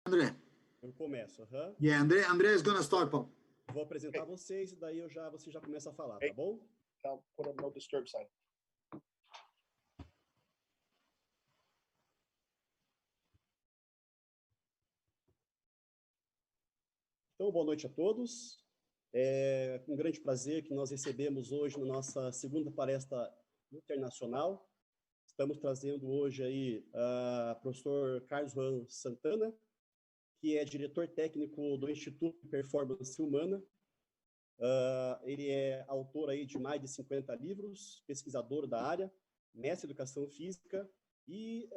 André. Eu começo, aham. Yeah, André is gonna start, Paul. Vou apresentar vocês e daí você já começa a falar, tá bom? I'll put a no disturb sign. Então, boa noite a todos. É com grande prazer que nós recebemos hoje na nossa segunda palestra internacional. Estamos trazendo hoje aí o professor Carlos Juan Santana, que é diretor técnico do Instituto de Performance Humana. Ele é autor aí de mais de 50 livros, pesquisador da área, mestre em educação física e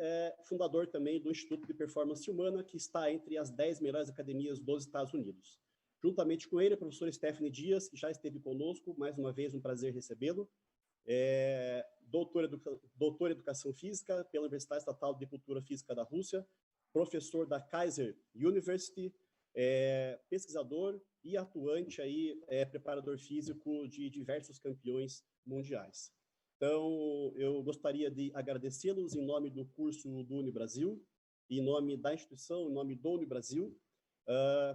fundador também do Instituto de Performance Humana, que está entre as 10 melhores academias dos Estados Unidos. Juntamente com ele, a professora Stephanie Dias, que já esteve conosco, mais uma vez um prazer recebê-lo, doutor em Educação Física pela Universidade Estatal de Cultura Física da Rússia, professor da Kaiser University, pesquisador e atuante aí, preparador físico de diversos campeões mundiais. Então, eu gostaria de agradecê-los em nome do curso do Unibrasil, em nome da instituição, em nome do Unibrasil,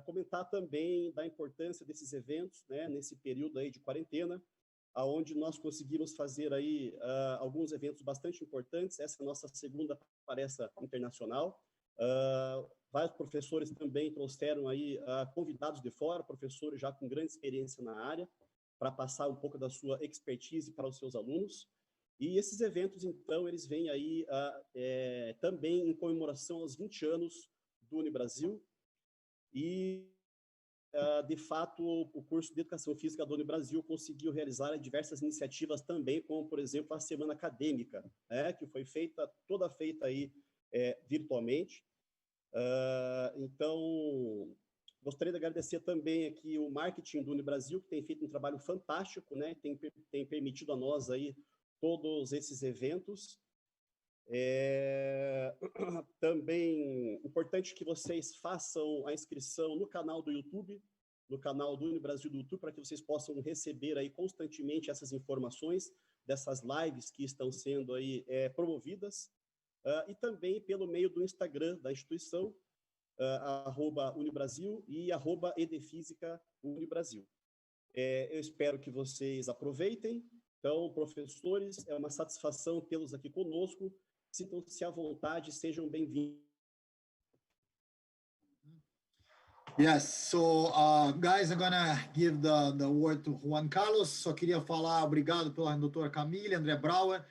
comentar também da importância desses eventos, né, nesse período aí de quarentena, aonde nós conseguimos fazer aí alguns eventos bastante importantes. Essa é a nossa segunda palestra internacional. Vários professores também trouxeram aí convidados de fora, professores já com grande experiência na área, para passar um pouco da sua expertise para os seus alunos. E esses eventos, então, eles vêm aí também em comemoração aos 20 anos do Unibrasil. E, de fato, o curso de Educação Física do Unibrasil conseguiu realizar diversas iniciativas também, como, por exemplo, a Semana Acadêmica, que foi toda feita aí virtualmente. Então, gostaria de agradecer também aqui o marketing do Unibrasil, que tem feito um trabalho fantástico, né? Tem permitido a nós aí todos esses eventos. Também importante que vocês façam a inscrição no canal do YouTube, no canal do Unibrasil do YouTube, para que vocês possam receber aí constantemente essas informações dessas lives que estão sendo aí promovidas. E também pelo meio do Instagram da instituição, @Unibrasil e @Edefísica_Unibrasil. Eu espero que vocês aproveitem. Então, professores, é uma satisfação tê-los aqui conosco. Sintam-se à vontade, sejam bem-vindos. Yes, so guys, I'm gonna give the word to Juan Carlos. Só queria falar obrigado pela doutora Camille, André Brauer,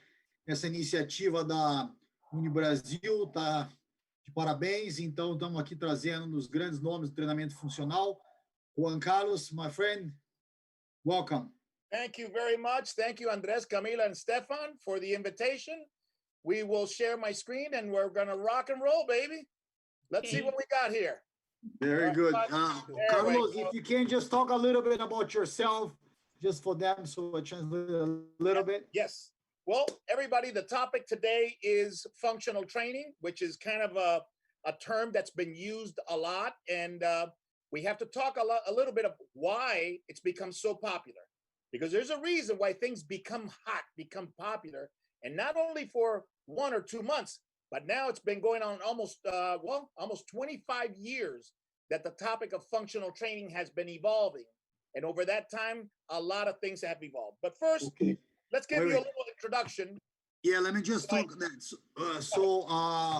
essa iniciativa da Unibrasil tá de parabéns. Então, estamos aqui trazendo um dos grandes nomes do treinamento funcional. Juan Carlos, my friend, welcome. Thank you very much. Thank you, Andres, Camila, and Stefan, for the invitation. We will share my screen, and we're going to rock and roll, baby. Let's see what we got here. Very good. Carlos, if you can just talk a little bit about yourself, just for them, so I translate a little bit. Yes. Well, everybody, the topic today is functional training, which is kind of a term that's been used a lot. And we have to talk a little bit of why it's become so popular. Because there's a reason why things become hot, become popular. And not only for 1 or 2 months, but now it's been going on almost 25 years that the topic of functional training has been evolving. And over that time, a lot of things have evolved. But first, let's give you a little introduction. Yeah, let me just talk that.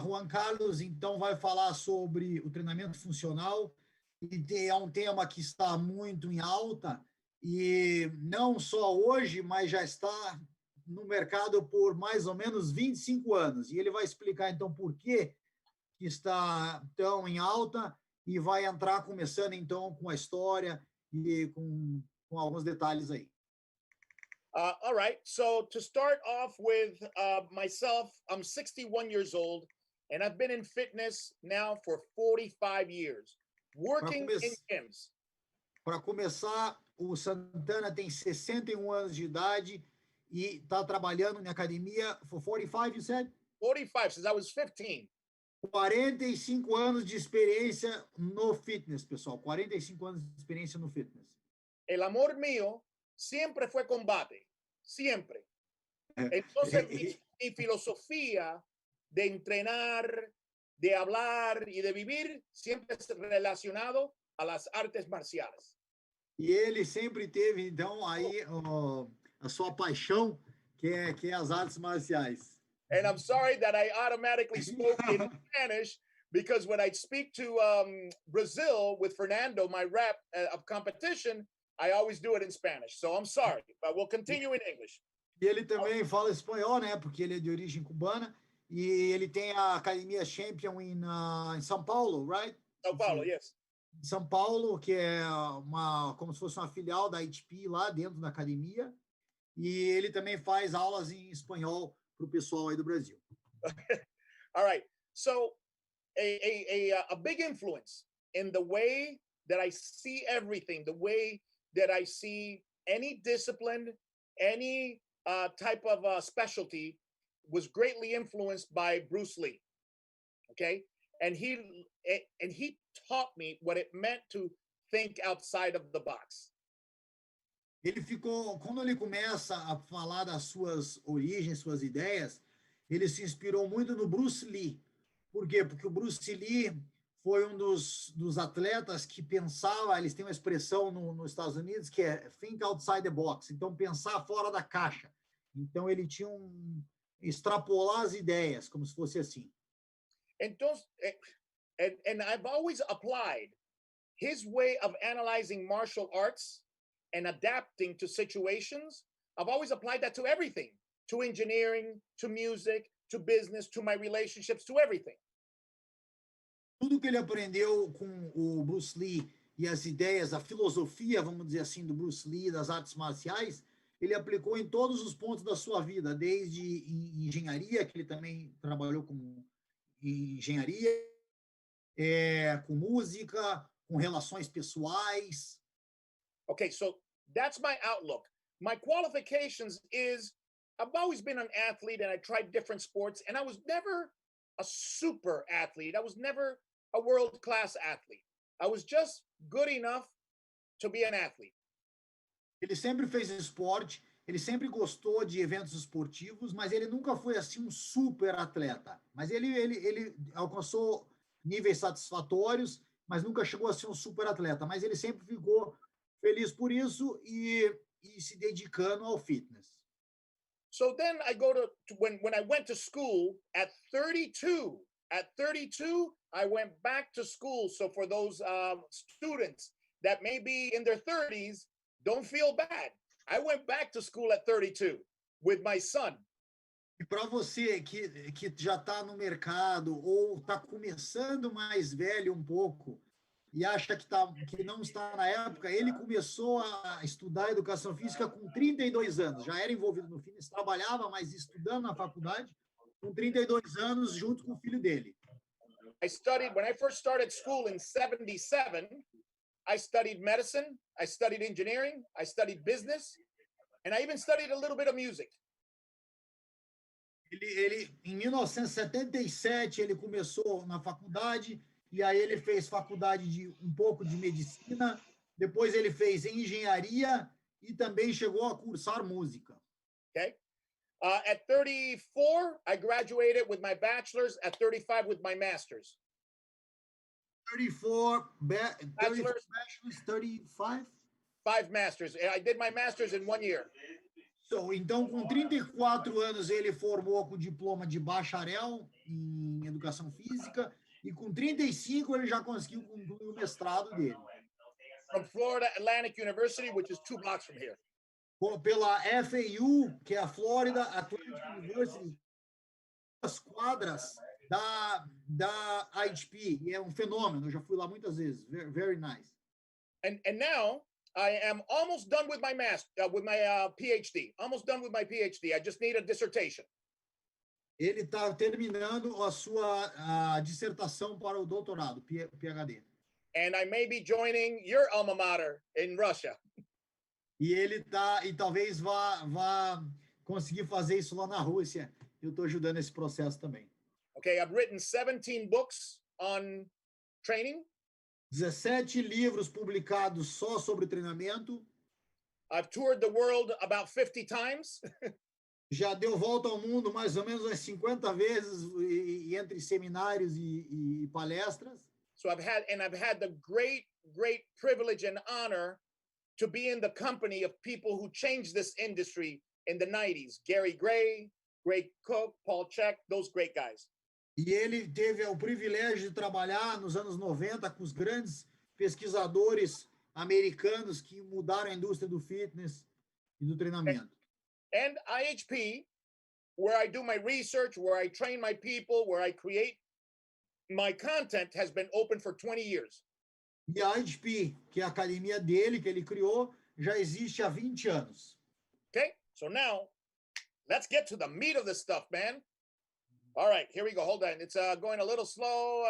Juan Carlos, então, vai falar sobre o treinamento funcional, e é um tema que está muito em alta, e não só hoje, mas já está no mercado por mais ou menos 25 anos. E ele vai explicar, então, por que está tão em alta, e vai entrar começando, então, com a história e com alguns detalhes aí. All right. So to start off with myself, I'm 61 years old, and I've been in fitness now for 45 years, working in gyms. Para começar, o Santana tem 61 anos de idade e está trabalhando na academia for 45, you said? 45, since I was 15. 45 anos de experiência no fitness, pessoal. 45 anos de experiência no fitness. El amor mío siempre fue combate, siempre. Entonces, mi filosofía de entrenar, de hablar y de vivir siempre es relacionado a las artes marciales. E ele sempre teve, então, aí a sua paixão, que é as artes marciais. And I'm sorry that I automatically spoke in Spanish because when I speak to Brazil with Fernando, my rep of competition, I always do it in Spanish. So I'm sorry, but we'll continue in English. E ele também fala espanhol, né? Porque ele é de origem cubana. E ele tem a academia Champion em São Paulo, right? Sao Paulo, yes. Em São Paulo, que é como se fosse uma filial da ITP lá dentro da academia. E ele também faz aulas em espanhol para o pessoal aí do Brasil. All right. So a big influence in the way that I see everything, the way that I see any discipline, any type of specialty was greatly influenced by Bruce Lee. Okay. And he taught me what it meant to think outside of the box. Ele ficou, quando ele começa a falar das suas origens, suas ideias, ele se inspirou muito no Bruce Lee. Por quê? Porque o Bruce Lee foi um dos atletas que pensava, eles têm uma expressão nos Estados Unidos que é think outside the box, então pensar fora da caixa. Então ele tinha extrapolar as ideias, como se fosse assim. Então, and I've always applied his way of analyzing martial arts and adapting to situations. I've always applied that to everything, to engineering, to music, to business, to my relationships, to everything. Tudo que ele aprendeu com o Bruce Lee e as ideias, a filosofia, vamos dizer assim, do Bruce Lee, das artes marciais, ele aplicou em todos os pontos da sua vida, desde engenharia, que ele também trabalhou com engenharia, com música, com relações pessoais. Okay, so that's my outlook. My qualifications is I've always been an athlete and I tried different sports and I was never a super athlete. I was never a world-class athlete. I was just good enough to be an athlete. Ele sempre fez esporte, ele sempre gostou de eventos esportivos, mas ele nunca foi assim um super atleta. Mas ele alcançou níveis satisfatórios, mas nunca chegou a ser um super atleta. Mas ele sempre ficou feliz por isso e se dedicando ao fitness. So then I go to when I went to school at 32. At 32, I went back to school. So for those students that may be in their 30s, don't feel bad. I went back to school at 32 with my son. E para você que já está no mercado ou está começando mais velho um pouco e acha que não está na época, ele começou a estudar educação física com 32 anos. Já era envolvido no fitness, trabalhava, mas estudando na faculdade com 32 anos junto com o filho dele. When I first started school in 77, I studied medicine, I studied engineering, I studied business, and I even studied a little bit of music. Ele em 1977 ele começou na faculdade e aí ele fez faculdade de um pouco de medicina, depois ele fez engenharia e também chegou a cursar música. Okay? At 34, I graduated with my bachelor's. At 35, with my master's. 34 bachelor's, 35? 5 masters. I did my master's in 1 year. So, então, com 34 anos, ele formou com diploma de bacharel em educação física e com 35 ele já conseguiu concluir o mestrado dele. From Florida Atlantic University, which is 2 blocks from here. Pela FAU, que é a Florida Atlantic University, as quadras da IHP, e é um fenômeno, eu já fui lá muitas vezes, very, very nice. And now I am almost done with my PhD, almost done with my PhD. I just need a dissertation. Ele está terminando a sua dissertação para o doutorado, PhD. And I may be joining your alma mater in Russia. E talvez vá conseguir fazer isso lá na Rússia. Eu estou ajudando esse processo também. Okay, I've written 17 books on training. 17 livros publicados só sobre treinamento. I've toured the world about 50 times. Já deu volta ao mundo mais ou menos umas 50 vezes e entre seminários e palestras. So I've had the great privilege and honor to be in the company of people who changed this industry in the 90s. Gary Gray, Greg Cook, Paul Check, those great guys. E ele teve o privilégio de trabalhar nos anos 90 com os grandes pesquisadores americanos que mudaram a indústria do fitness e do treinamento. And IHP, where I do my research, where I train my people, where I create my content, has been open for 20 years. E a IHP, que é a academia dele, que ele criou, já existe há 20 anos. Okay, so now let's get to the meat of this stuff, man. All right, here we go. Hold on. It's going a little slow.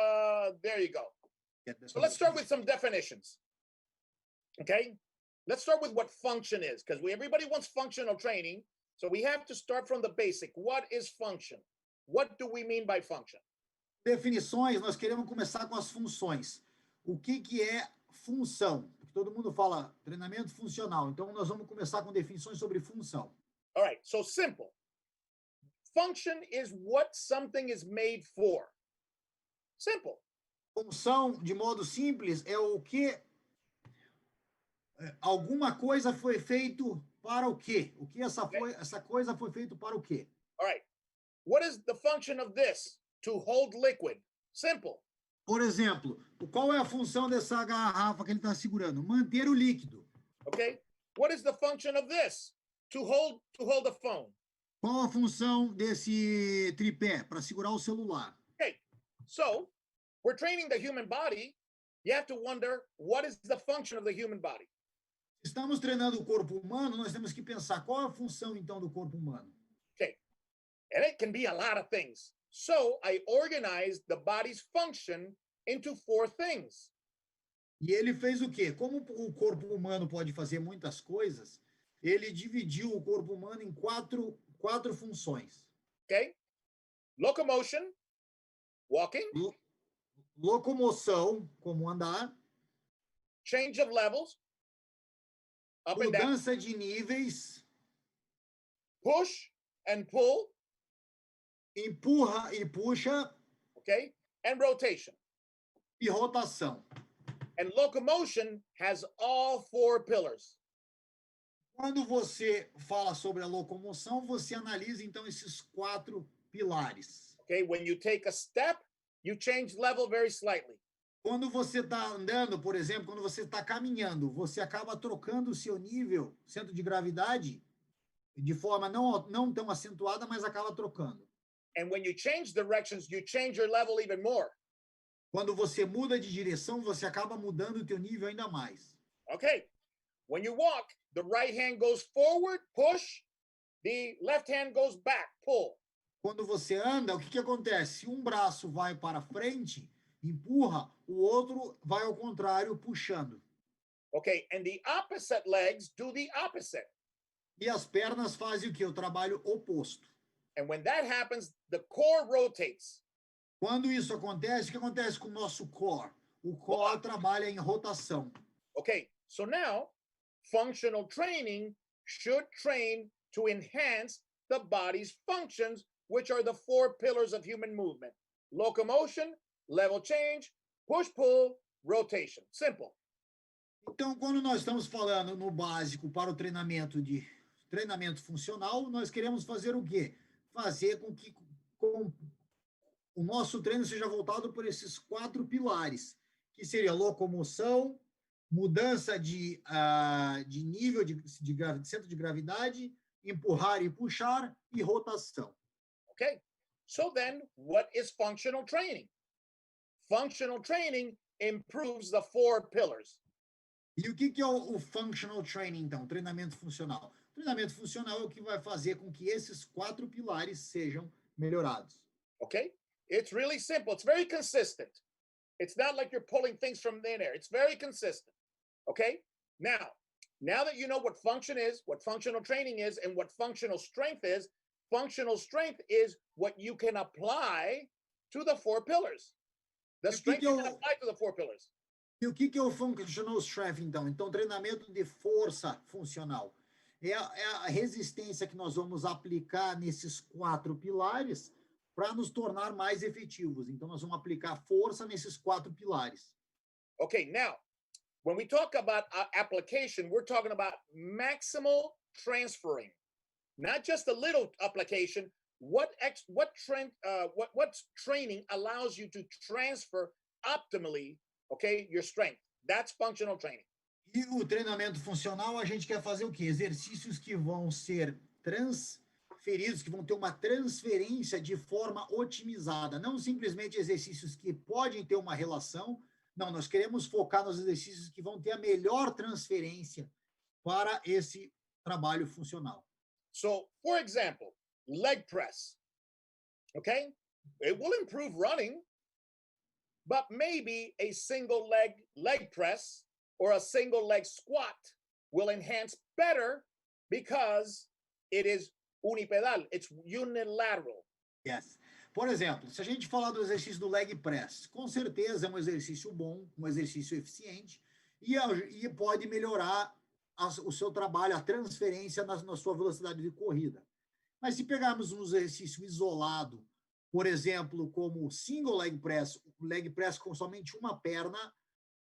There you go. So let's start with some definitions. Okay, let's start with what function is, because everybody wants functional training. So we have to start from the basic. What is function? What do we mean by function? Definições, nós queremos começar com as funções. O que é função? Todo mundo fala treinamento funcional. Então, nós vamos começar com definições sobre função. All right, so simple. Function is what something is made for. Simple. Função, de modo simples, é o que alguma coisa foi feito para o quê? O que essa coisa foi feito para o quê? All right. What is the function of this? To hold liquid. Simple. Por exemplo, qual é a função dessa garrafa que ele está segurando? Manter o líquido. Okay. What is the function of this? To hold a phone. Qual a função desse tripé para segurar o celular? Okay. So, we're training the human body. You have to wonder, what is the function of the human body? Estamos treinando o corpo humano, nós temos que pensar qual é a função então do corpo humano. Okay. And it can be a lot of things. So I organized the body's function into 4 things. E ele fez o quê? Como o corpo humano pode fazer muitas coisas, ele dividiu o corpo humano em quatro funções. Okay? Locomotion, walking. Locomoção, como andar. Change of levels, up and down. Mudança de níveis. Push and pull. Empurra e puxa. Okay? And rotation. E rotação. And locomotion has all 4 pillars. Quando você fala sobre a locomoção, você analisa então esses 4 pilares. Okay, when you take a step, you change level very slightly. Quando você está andando, por exemplo, quando você está caminhando, você acaba trocando o seu nível, centro de gravidade, de forma não tão acentuada, mas acaba trocando. And when you change directions, you change your level even more. Quando você muda de direção, você acaba mudando o teu nível ainda mais. Okay. When you walk, the right hand goes forward, push. The left hand goes back, pull. Quando você anda, o que acontece? Um braço vai para frente, empurra, o outro vai ao contrário, puxando. Okay, and the opposite legs do the opposite. E as pernas fazem o quê? O trabalho oposto. And when that happens, the core rotates. Quando isso acontece, o que acontece com o nosso core? O core trabalha em rotação. Okay, so now functional training should train to enhance the body's functions, which are the 4 pillars of human movement: locomotion, level change, push-pull, rotation. Simple. Então, quando nós estamos falando no básico para o treinamento funcional, nós queremos fazer o quê? Fazer com que o nosso treino seja voltado por esses 4 pilares, que seria locomoção, mudança de nível de centro de gravidade, empurrar e puxar e rotação. Okay, so then what is functional training? Functional training improves the 4 pillars. E o que é o functional training, então? Treinamento funcional. O treinamento funcional é o que vai fazer com que esses 4 pilares sejam melhorados. Okay, it's really simple. It's very consistent. It's not like you're pulling things from thin air. It's very consistent. Okay, now that you know what function is, what functional training is, and what functional strength is what you can apply to the 4 pillars. The strength you can apply to the 4 pillars. E o que é o functional strength, então? Então, treinamento de força funcional. é a resistência que nós vamos aplicar nesses 4 pilares para nos tornar mais efetivos. Então, nós vamos aplicar força nesses 4 pilares. Okay, now, when we talk about application, we're talking about maximal transferring, not just a little application. What training allows you to transfer optimally, okay, your strength? That's functional training. E o treinamento funcional, a gente quer fazer o quê? Exercícios que vão ser transferidos, que vão ter uma transferência de forma otimizada, não simplesmente exercícios que podem ter uma relação. Não, nós queremos focar nos exercícios que vão ter a melhor transferência para esse trabalho funcional. So, for example, leg press, okay? It will improve running, but maybe a single leg press or a single leg squat will enhance better because it is unipedal, it's unilateral. Yes. Por exemplo, se a gente falar do exercício do leg press, com certeza é um exercício bom, um exercício eficiente e pode melhorar o seu trabalho, a transferência na sua velocidade de corrida. Mas se pegarmos um exercício isolado, por exemplo, como single leg press com somente uma perna,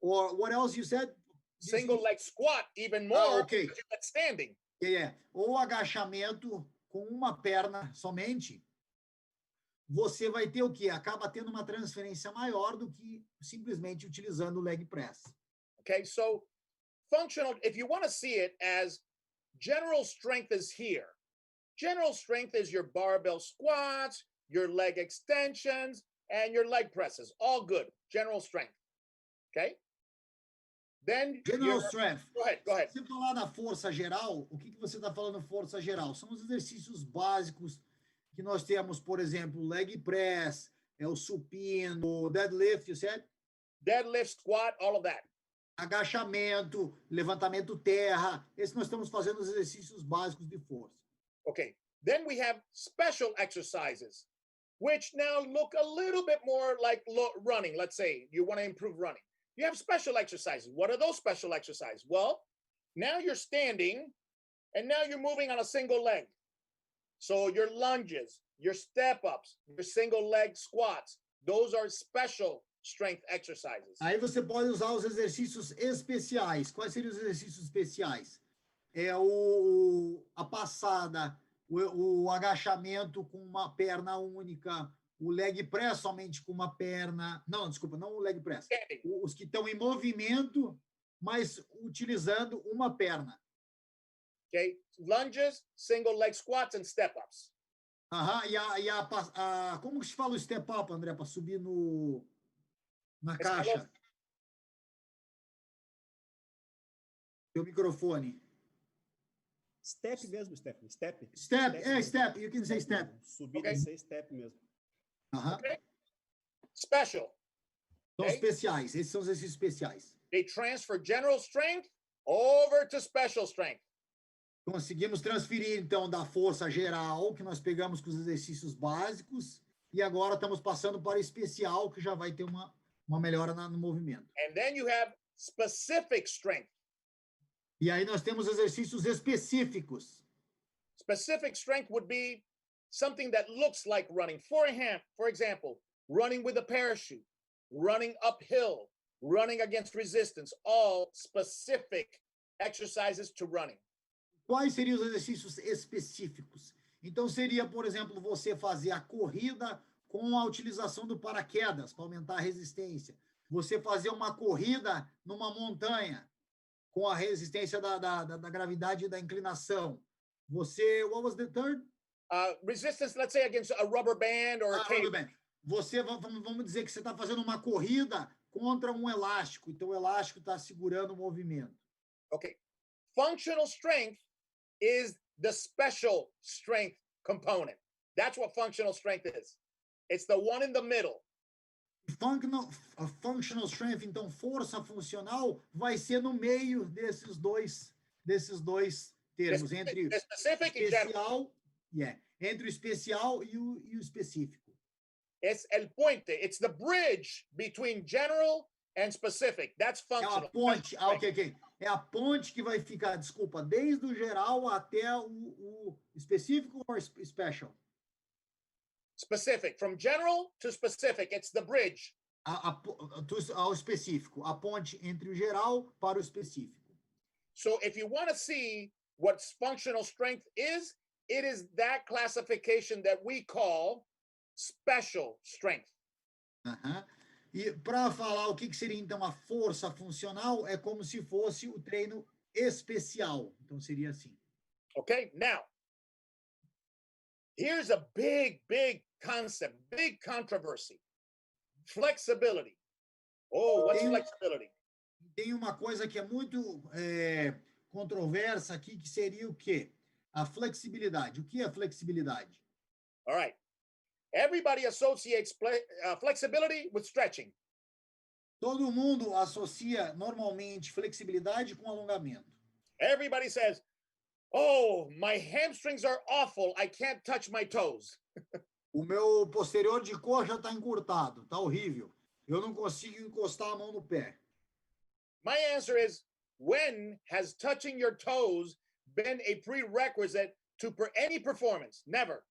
or what else you said? Single leg squat, even more, okay. because you're standing. Yeah. Ou agachamento com uma perna somente, você vai ter o quê? Acaba tendo uma transferência maior do que simplesmente utilizando o leg press. Okay, so functional, if you want to see it as general strength is here. General strength is your barbell squats, your leg extensions, and your leg presses. All good. General strength. Okay? Then General strength. Go ahead. Se você falar da força geral, o que você está falando força geral? São os exercícios básicos que nós temos, por exemplo, leg press, o supino, deadlift, you said? Deadlift, squat, all of that. Agachamento, levantamento terra. Esse nós estamos fazendo os exercícios básicos de força. Okay. Then we have special exercises, which now look a little bit more like running. Let's say you want to improve running. You have special exercises. What are those special exercises? Well, now you're standing and now you're moving on a single leg. So your lunges, your step-ups, your single leg squats, those are special strength exercises. Aí você pode usar os exercícios especiais. Quais seriam os exercícios especiais? A passada, o agachamento com uma perna única, o leg press somente com uma perna. Não, desculpa, não o leg press. Os que estão em movimento, mas utilizando uma perna. Okay, lunges, single leg squats and step-ups. Como que se fala o step-up, André, para subir na caixa? Teu microfone. Step mesmo, Step. Step. You can say step. Subir e ser step mesmo. Okay. Special. São especiais. Esses são os exercícios especiais. They transfer general strength over to special strength. Conseguimos transferir, então, da força geral, que nós pegamos com os exercícios básicos, e agora estamos passando para o especial, que já vai ter uma melhora no movimento. And then you have specific strength. E aí nós temos exercícios específicos. Specific strength would be something that looks like running. For example, running with a parachute, running uphill, running against resistance, all specific exercises to running. Quais seriam os exercícios específicos? Então, seria, por exemplo, você fazer a corrida com a utilização do paraquedas para aumentar a resistência. Você fazer uma corrida numa montanha com a resistência da gravidade e da inclinação. Você, what was the third? Resistance, let's say, against a rubber band or a cable. Rubber band. Você, vamos dizer que você está fazendo uma corrida contra um elástico. Então, o elástico está segurando o movimento. Okay. Functional strength is the special strength component. That's what functional strength is. It's the one in the middle. Functional strength, então, força funcional, vai ser no meio desses dois termos, entre o especial, entre o especial e o específico. Es el puente. It's the bridge between general and specific. That's É a functional. ponte, ok. É a ponte que vai ficar, desculpa, desde o geral até o específico ou special? Specific. From general to specific. It's the bridge. Ao específico, a ponte entre o geral para o específico. So if you want to see what functional strength is, it is that classification that we call special strength. Uhum. E para falar o que seria então a força funcional, é como se fosse o treino especial. Então seria assim. Okay, now, here's a big concept, big controversy. Flexibility. Oh, what's flexibility? Tem uma coisa que é muito controversa aqui, que seria o quê? A flexibilidade. O que é flexibilidade? All right. Everybody associates flexibility with stretching. Todo mundo associa normalmente flexibilidade com alongamento. Everybody says, "Oh, my hamstrings are awful. I can't touch my toes." O meu posterior de coxa está encurtado, está horrível. Eu não consigo encostar a mão no pé. My answer is, when has touching your toes been a prerequisite to any performance? Never.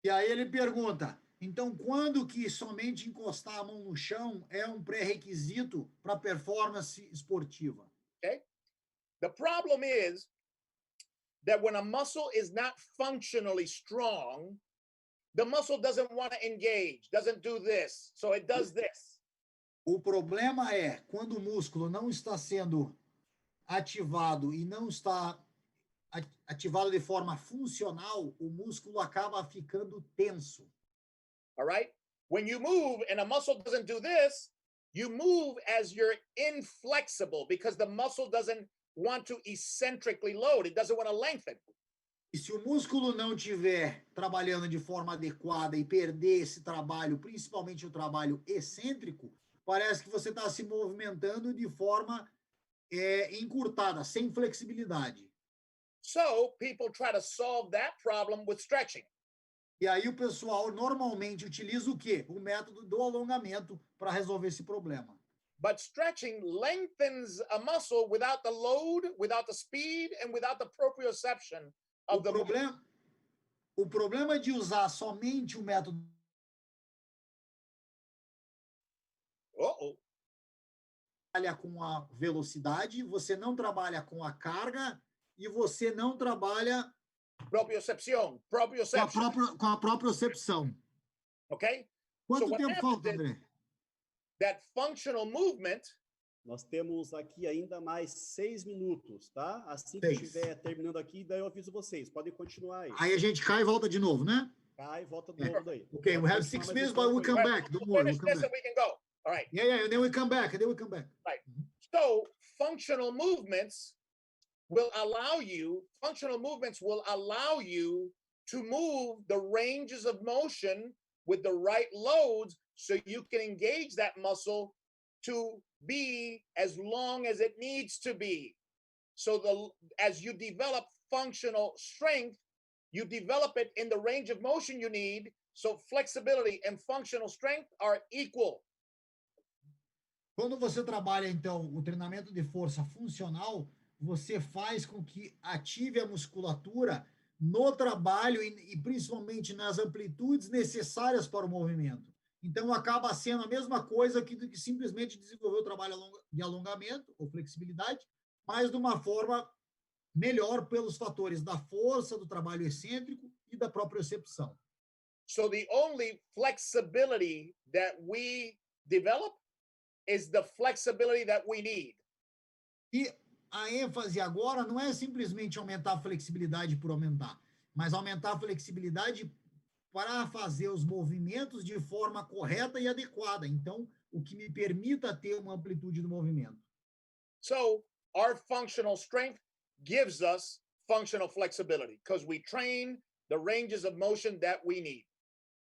E aí ele pergunta, então quando que somente encostar a mão no chão é um pré-requisito para performance esportiva? Okay? The problem is that when a muscle is not functionally strong, the muscle doesn't want to engage, doesn't do this, so it does this. O problema é quando o músculo não está sendo ativado e não está ativado de forma funcional, o músculo acaba ficando tenso. All right? When you move and a muscle doesn't do this, you move as you're inflexible because the muscle doesn't want to eccentrically load. It doesn't want to lengthen. E se o músculo não estiver trabalhando de forma adequada e perder esse trabalho, principalmente o trabalho excêntrico, parece que você está se movimentando de forma encurtada, sem flexibilidade. So people try to solve that problem with stretching. E aí o pessoal normalmente utiliza o quê? O método do alongamento para resolver esse problema. But stretching lengthens a muscle without the load, without the speed, and without the proprioception of the movement. O problema de usar somente o método trabalha com a velocidade, você não trabalha com a carga e você não trabalha propriocepção. Com a propriocepção. Okay? Quanto tempo falta, André? That functional movement. Nós temos aqui ainda mais 6 minutos, tá? Assim que estiver terminando aqui, daí eu aviso vocês. Podem continuar aí. Aí a gente cai e volta de novo, né? Cai e volta de novo daí. Okay, we have 6 minutes, but we'll come back. Don't worry, we'll come back. We can go. All right. Yeah, and then we come back. Right. So functional movements will allow you to move the ranges of motion with the right loads so you can engage that muscle to be as long as it needs to be. So as you develop functional strength, you develop it in the range of motion you need. So flexibility and functional strength are equal. Quando você trabalha, então, o treinamento de força funcional, você faz com que ative a musculatura no trabalho e principalmente nas amplitudes necessárias para o movimento. Então, acaba sendo a mesma coisa que simplesmente desenvolver o trabalho de alongamento ou flexibilidade, mas de uma forma melhor pelos fatores da força, do trabalho excêntrico e da propriocepção. So the only flexibility that we develop is the flexibility that we need. E a ênfase agora não é simplesmente aumentar a flexibilidade por aumentar, mas aumentar a flexibilidade para fazer os movimentos de forma correta e adequada. Então, o que me permita ter uma amplitude do movimento. So, our functional strength gives us functional flexibility because we train the ranges of motion that we need.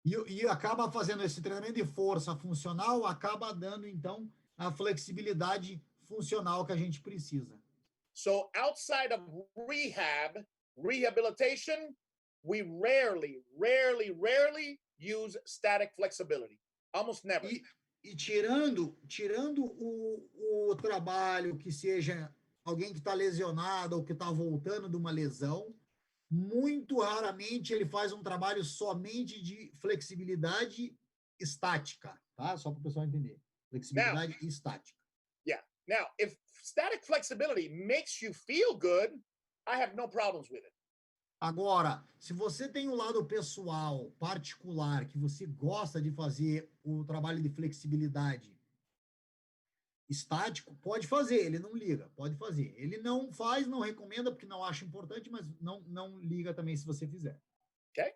E acaba fazendo esse treinamento de força funcional, acaba dando, então, a flexibilidade funcional que a gente precisa. So, outside of rehabilitation, we rarely use static flexibility. Almost never. E tirando o trabalho que seja alguém que está lesionado ou que está voltando de uma lesão, muito raramente ele faz um trabalho somente de flexibilidade estática, tá? Só para o pessoal entender. Now, Flexibilidade estática. yeah. Now, if static flexibility makes you feel good, I have no problems with it. Agora, se você tem um lado pessoal, particular, que você gosta de fazer o trabalho de flexibilidade estático, pode fazer, ele não liga, pode fazer. Ele não faz, não recomenda, porque não acha importante, mas não liga também se você fizer. Okay?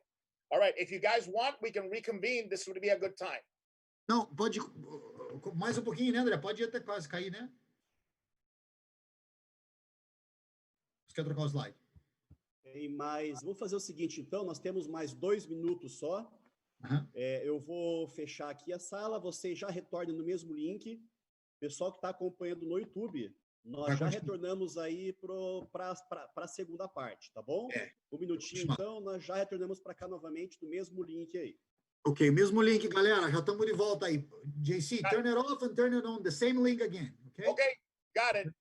All right. If you guys want, we can reconvene. This would be a good time. Não, pode mais um pouquinho, né, André? Pode até quase cair, né? Você quer trocar o slide? Mas vamos fazer o seguinte, então, nós temos mais 2 minutos só. Uhum. Eu vou fechar aqui a sala, vocês já retornem no mesmo link. Pessoal que está acompanhando no YouTube, nós já retornamos aí para a segunda parte, tá bom? Um minutinho, então, nós já retornamos para cá novamente no mesmo link aí. Ok, mesmo link, galera. Já estamos de volta aí. JC, turn it off and turn it on. The same link again. Okay? Okay, got it.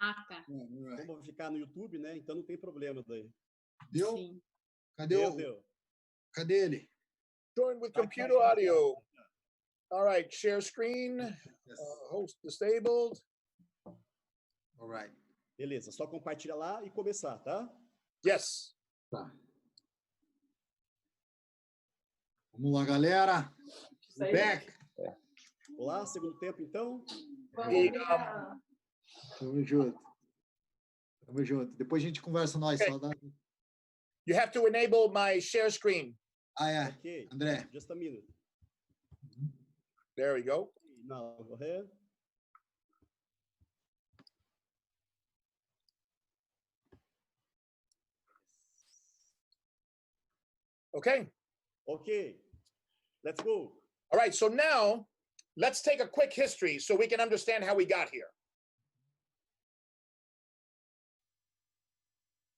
Ah, tá. Alright. Como vai ficar no YouTube, né? Então não tem problema daí. Deu? Sim. Deu. Cadê ele? Join with Tá aqui, computer tá aqui, audio. tá aqui, ó. All right, share screen, Yes. host disabled. Alright. Beleza, só compartilha lá e começar, tá? Yes. Tá. Vamos lá, galera. Back. Olá, segundo tempo, então. Tamo junto. Tamo junto. Depois a gente conversa nós. Okay. Saudade. You have to enable my share screen. Ah, é. Ok. André. Just a minute. There we go. Now, go ahead. Okay. Ok. Let's go. All right. So now let's take a quick history so we can understand how we got here.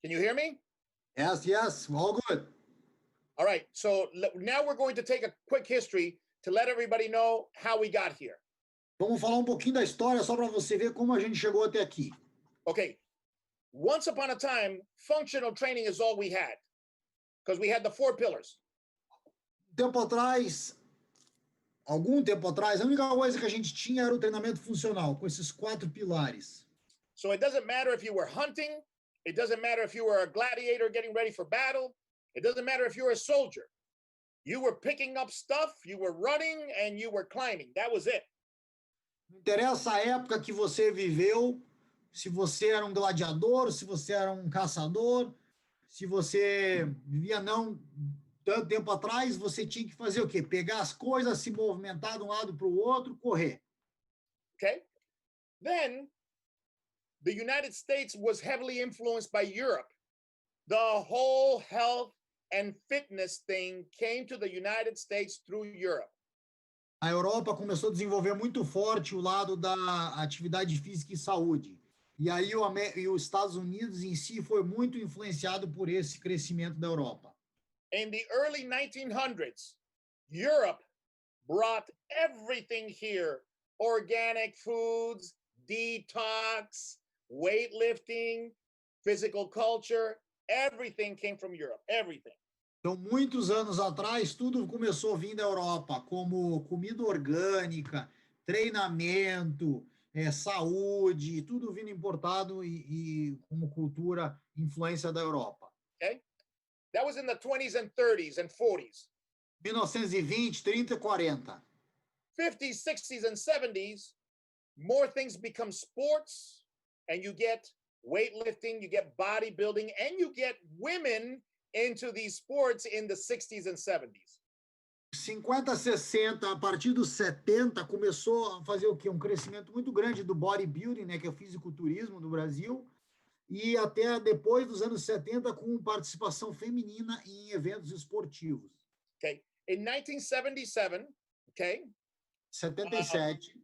Can you hear me? Yes. All good. All right. So now we're going to take a quick history to let everybody know how we got here. Vamos falar um pouquinho da história só para você ver como a gente chegou até aqui. Okay. Once upon a time, functional training is all we had because we had the 4 pillars. Algum tempo atrás, a única coisa que a gente tinha era o treinamento funcional, com esses 4 pilares. So it doesn't matter if you were hunting, it doesn't matter if you were a gladiator getting ready for battle, it doesn't matter if you were a soldier. You were picking up stuff, you were running, and you were climbing. That was it. Não interessa a época que você viveu, se você era um gladiador, se você era um caçador, se você vivia não tanto tempo atrás, você tinha que fazer o quê? Pegar as coisas, se movimentar de um lado para o outro, correr. Okay? Then the United States was heavily influenced by Europe. The whole health and fitness thing came to the United States through Europe. A Europa começou a desenvolver muito forte o lado da atividade física e saúde. E aí e os Estados Unidos em si foi muito influenciado por esse crescimento da Europa. In the early 1900s, Europe brought everything here: organic foods, detox, weightlifting, physical culture. Everything came from Europe, everything. Então, muitos anos atrás, tudo começou a vir da Europa, como comida orgânica, treinamento, saúde, tudo vindo importado e como cultura, influência da Europa. Okay? That was in the 20s and 30s and 40s. 1920, 30 e 40. 50s, 60s, and 70s, more things become sports, and you get weightlifting, you get bodybuilding, and you get women into these sports in the 60s and 70s. 50, 60, a partir dos 70, começou a fazer o quê? Um crescimento muito grande do bodybuilding, né, que é o fisiculturismo no Brasil, e até depois dos anos 70, com participação feminina em eventos esportivos. Okay. In 1977, okay, 77.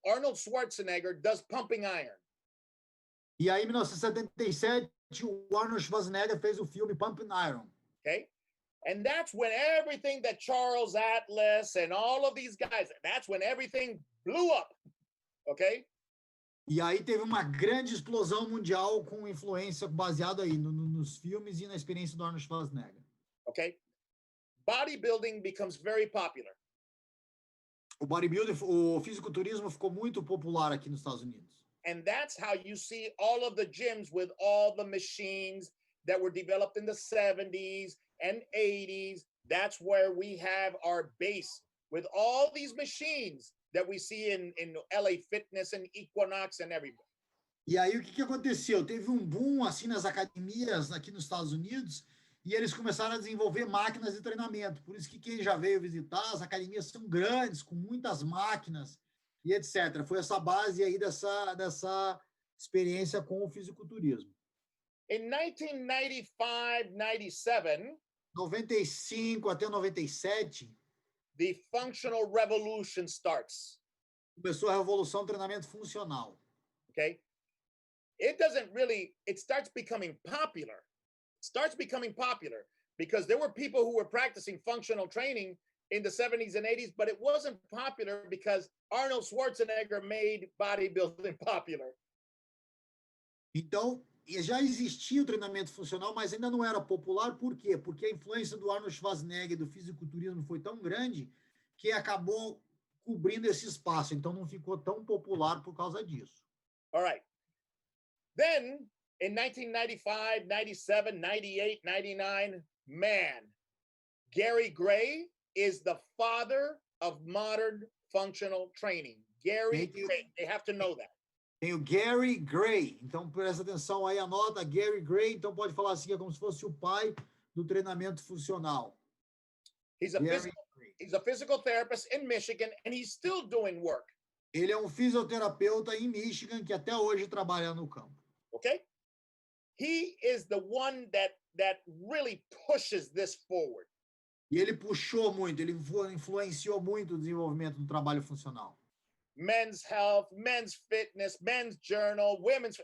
Arnold Schwarzenegger does pumping iron. E aí, em 1977, o Arnold Schwarzenegger fez o filme Pumping Iron. Okay. And that's when everything that Charles Atlas and all of these guys, that's when everything blew up. Okay. E aí teve uma grande explosão mundial com influência baseada aí nos filmes e na experiência do Arnold Schwarzenegger. Okay. Bodybuilding becomes very popular. O bodybuilding, o fisiculturismo ficou muito popular aqui nos Estados Unidos. And that's how you see all of the gyms with all the machines that were developed in the 70s and 80s. That's where we have our base with all these machines that we see in LA Fitness and Equinox and everybody. E aí o que aconteceu? Teve um boom assim nas academias aqui nos Estados Unidos e eles começaram a desenvolver máquinas de treinamento. Por isso que quem já veio visitar, as academias são grandes, com muitas máquinas e etc. Foi essa base aí dessa experiência com o fisiculturismo. In 1995, 97, 95 até 97, the functional revolution starts. começou a revolução do treinamento funcional. Okay? It starts becoming popular. It starts becoming popular because there were people who were practicing functional training in the 70s and 80s, but it wasn't popular because Arnold Schwarzenegger made bodybuilding popular. Então, já existia o treinamento funcional, mas ainda não era popular. Por quê? Porque a influência do Arnold Schwarzenegger e do fisiculturismo foi tão grande que acabou cobrindo esse espaço. Então, não ficou tão popular por causa disso. All right. Then, in 1995, 97, 98, 99, man, Gary Gray is the father of modern functional training. Gary Gray, they have to know that. Tem o Gary Gray. Então, presta atenção aí, anota Gary Gray. Então, pode falar assim, é como se fosse o pai do treinamento funcional. He's a physical therapist in Michigan, and he's still doing work. Ele é um fisioterapeuta em Michigan que até hoje trabalha no campo. Okay? He is the one that really pushes this forward. E ele puxou muito, ele influenciou muito o desenvolvimento do trabalho funcional. Men's Health, Men's Fitness, Men's Journal, Women's,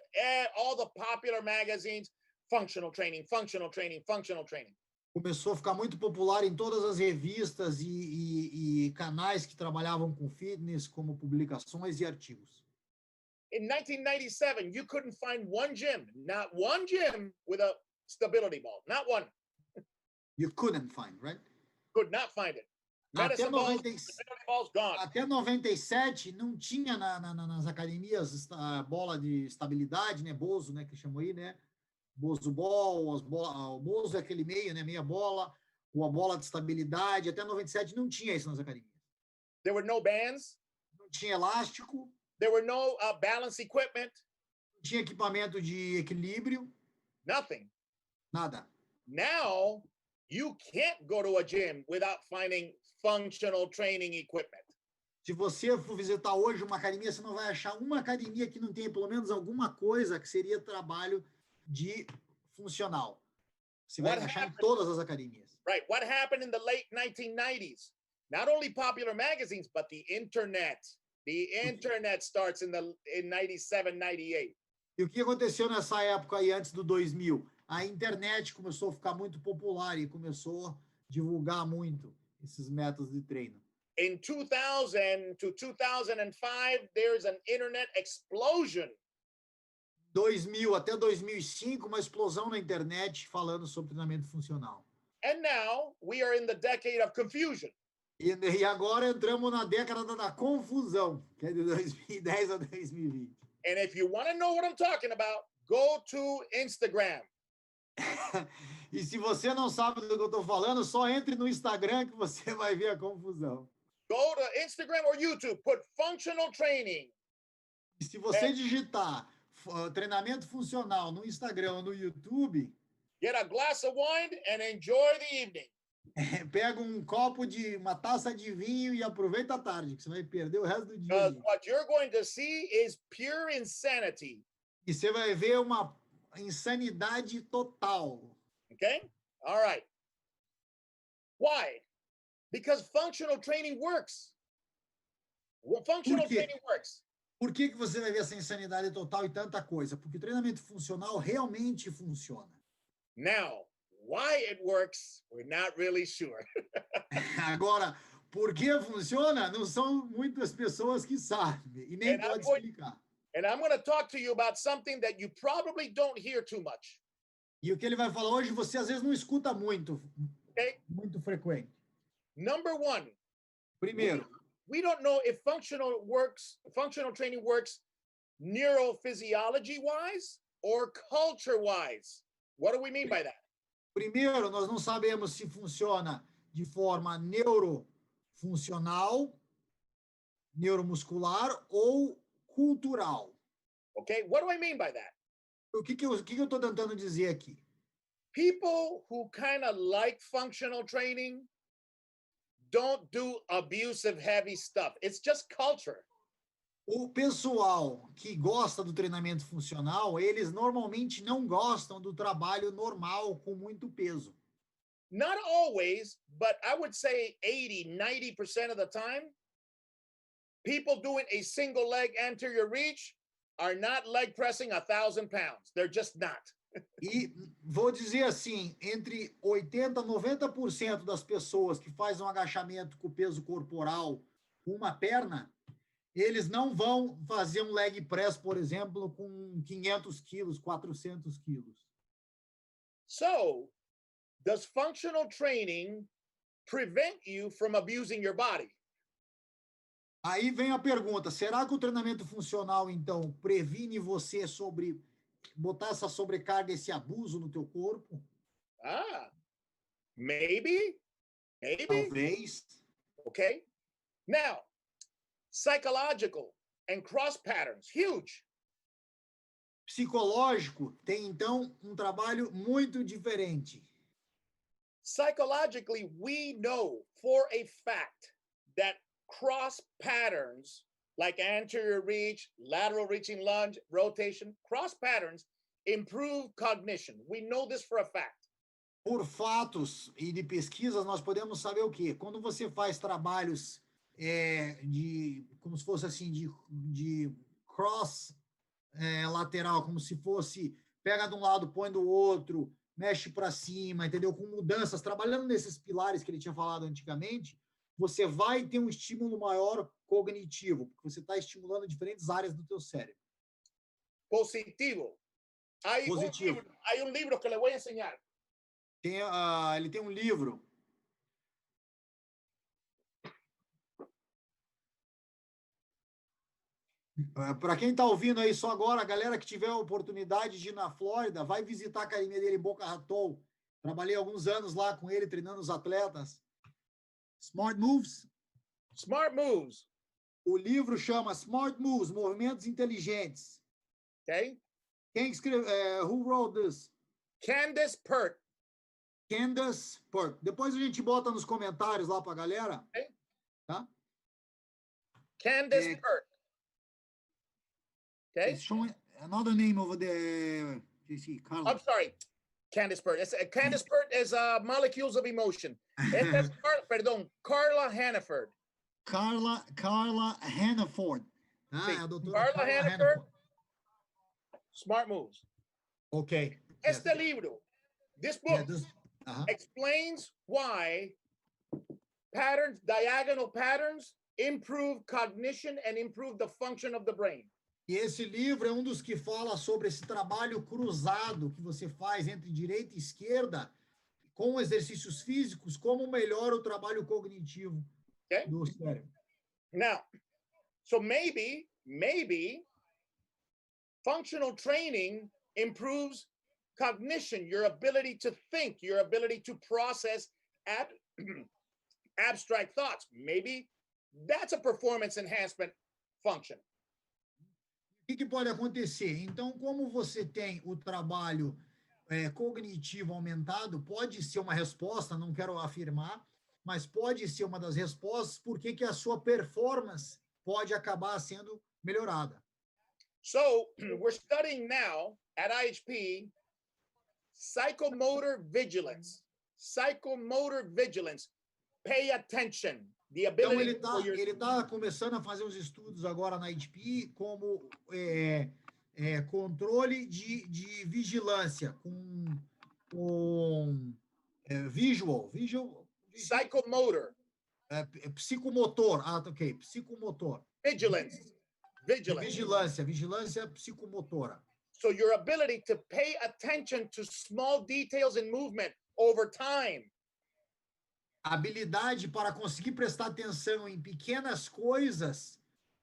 all the popular magazines, functional training, functional training, functional training. Começou a ficar muito popular em todas as revistas e canais que trabalhavam com fitness, como publicações e artigos. In 1997, you couldn't find one gym, not one gym with a stability ball, not one. You couldn't find, right? Could not find it. Até, balls gone. Até 97 não tinha nas academias bola de estabilidade, né? Bozo, né? Que chamou aí, né? Bozo ball, o Bozo é aquele meio, né? Meia bola, ou a bola de estabilidade. Até 97 não tinha isso nas academias. There were no bands. Não tinha elástico. There were no balance equipment. Não tinha equipamento de equilíbrio. Nothing. Nada. Now, you can't go to a gym without finding functional training equipment. Se você for visitar hoje uma academia, você não vai achar uma academia que não tenha pelo menos alguma coisa que seria trabalho de funcional. Você vai achar em todas as academias. Right. What happened in the late 1990s? Not only popular magazines, but the internet. The internet starts in 97, 98. E o que aconteceu nessa época aí antes do 2000? A internet começou a ficar muito popular e começou a divulgar muito esses métodos de treino. In 2000 to 2005, there's an internet explosion. 2000 até 2005, uma explosão na internet falando sobre treinamento funcional. And now we are in the decade of confusion. E agora entramos na década da confusão, que é de 2010 a 2020. And if you want to know what I'm talking about, go to Instagram. E se você não sabe do que eu estou falando, só entre no Instagram que você vai ver a confusão. Go to Instagram or YouTube, put functional training. E se você digitar treinamento funcional no Instagram ou no YouTube, get a glass of wine and enjoy the evening. Pega uma taça de vinho e aproveita a tarde, que você vai perder o resto do dia. Because what you're going to see is pure insanity. E você vai ver uma insanidade total. Okay? All right. Why? Because functional training works. Functional training works. Por que você vai ver essa insanidade total e tanta coisa? Porque o treinamento funcional realmente funciona. Now, why it works, we're not really sure. Agora, por que funciona? Não são muitas pessoas que sabem e nem pode explicar. And I'm going to talk to you about something that you probably don't hear too much. E o que ele vai falar hoje, você às vezes não escuta muito, muito frequente. Number one. Primeiro, we don't know if functional training works neurophysiology-wise or culture-wise. What do we mean by that? Primeiro, nós não sabemos se funciona de forma neurofuncional, neuromuscular ou cultural. Okay, what do I mean by that? O que eu estou tentando dizer aqui? People who kind of like functional training don't do abusive, heavy stuff. It's just culture. O pessoal que gosta do treinamento funcional, eles normalmente não gostam do trabalho normal com muito peso. Not always, but I would say 80, 90% of the time, people doing a single leg anterior reach are not leg pressing 1,000 pounds. They're just not. E vou dizer assim, entre 80% e 90% das pessoas que fazem um agachamento com o peso corporal com uma perna, eles não vão fazer um leg press, por exemplo, com 500 quilos, 400 quilos. So, does functional training prevent you from abusing your body? Aí vem a pergunta, será que o treinamento funcional, então, previne você sobre botar essa sobrecarga, esse abuso no teu corpo? Ah, maybe. Talvez. Okay. Now, psychological and cross patterns, huge. Psicológico tem, então, um trabalho muito diferente. Psychologically, we know for a fact that cross patterns like anterior reach, lateral reaching lunge, rotation, cross patterns improve cognition. We know this for a fact. Por fatos e de pesquisas, nós podemos saber o quê? Quando você faz trabalhos como se fosse assim, de cross lateral, como se fosse, pega de um lado, põe do outro, mexe para cima, entendeu? Com mudanças, trabalhando nesses pilares que ele tinha falado antigamente, você vai ter um estímulo maior cognitivo, porque você está estimulando diferentes áreas do teu cérebro. Positivo. Positivo. Hay un libro que le voy a enseñar. Ele tem um livro. Para quem está ouvindo aí só agora, a galera que tiver a oportunidade de ir na Flórida, vai visitar a academia dele em Boca Raton. Trabalhei alguns anos lá com ele, treinando os atletas. Smart Moves. Smart Moves. O livro chama Smart Moves, Movimentos Inteligentes. Okay. Quem escreveu? Who wrote this? Candace Pert. Candace Pert. Depois a gente bota nos comentários lá para a galera. Okay. Tá? Candace Pert. Okay. It's showing another name over there. Carla. I'm sorry. Candace Pert. Candace Pert is Molecules of Emotion. Esta es Carla Hannaford. Carla Hannaford. Sí. A doutora Carla Hannaford. Smart Moves. Okay. Este libro, this book, explains why patterns, diagonal patterns, improve cognition and improve the function of the brain. E esse livro é um dos que fala sobre esse trabalho cruzado que você faz entre direita e esquerda com exercícios físicos, como melhora o trabalho cognitivo do cérebro. Now, so maybe functional training improves cognition, your ability to think, your ability to process abstract thoughts. Maybe that's a performance enhancement function. O que pode acontecer? Então, como você tem o trabalho cognitivo aumentado, pode ser uma resposta, não quero afirmar, mas pode ser uma das respostas porque que a sua performance pode acabar sendo melhorada. So, we're studying now at IHP psychomotor vigilance. Psychomotor vigilance. Pay attention. The ability então, ele está começando a fazer uns estudos agora na IHP como controle de vigilância com visual. Psychomotor. Psicomotor. Ok. Psicomotor. Vigilância psicomotora. So your ability to pay attention to small details in movement over time. Habilidade para conseguir prestar atenção em pequenas coisas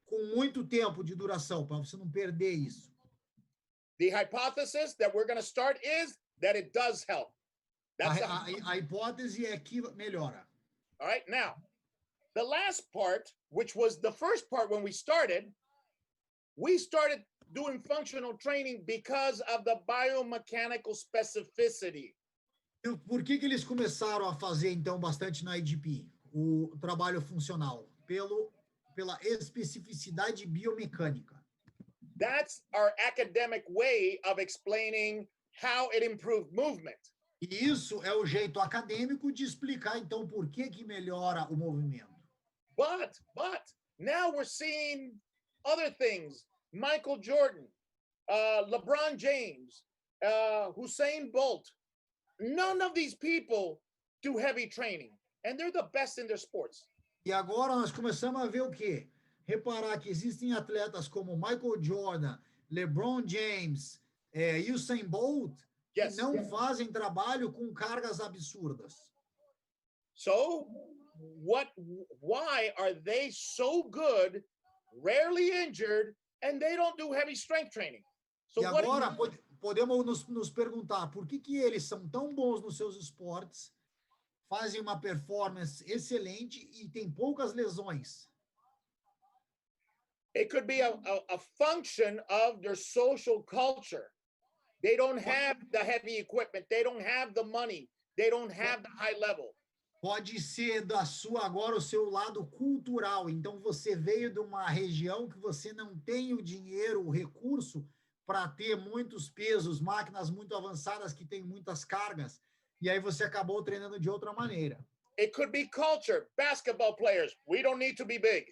com muito tempo de duração, para você não perder isso. The hypothesis that we're going to start is that it does help. A hipótese é que melhora. All right, now, the last part, which was the first part when we started doing functional training because of the biomechanical specificity. Por que eles começaram a fazer, então, bastante na IGP, o trabalho funcional? Pela especificidade biomecânica. That's our academic way of explaining how it improved movement. E isso é o jeito acadêmico de explicar, então, por que melhora o movimento. But now we're seeing other things. Michael Jordan, LeBron James, Usain Bolt. None of these people do heavy training, and they're the best in their sports. E agora nós começamos a ver o quê? reparar que existem atletas como Michael Jordan, LeBron James, Usain Bolt, que Yes. não fazem trabalho com cargas absurdas. So, why are they so good, rarely injured, and they don't do heavy strength training? So E agora podemos nos perguntar por que eles são tão bons nos seus esportes, fazem uma performance excelente e têm poucas lesões. it could be a function of their social culture. They don't have the heavy equipment. They don't have the money. They don't have the high level. Pode ser da sua agora o seu lado cultural. Então você veio de uma região que você não tem o dinheiro, o recurso para ter muitos pesos, máquinas muito avançadas que têm muitas cargas, e aí você acabou treinando de outra maneira. It could be culture. Basketball players, we don't need to be big.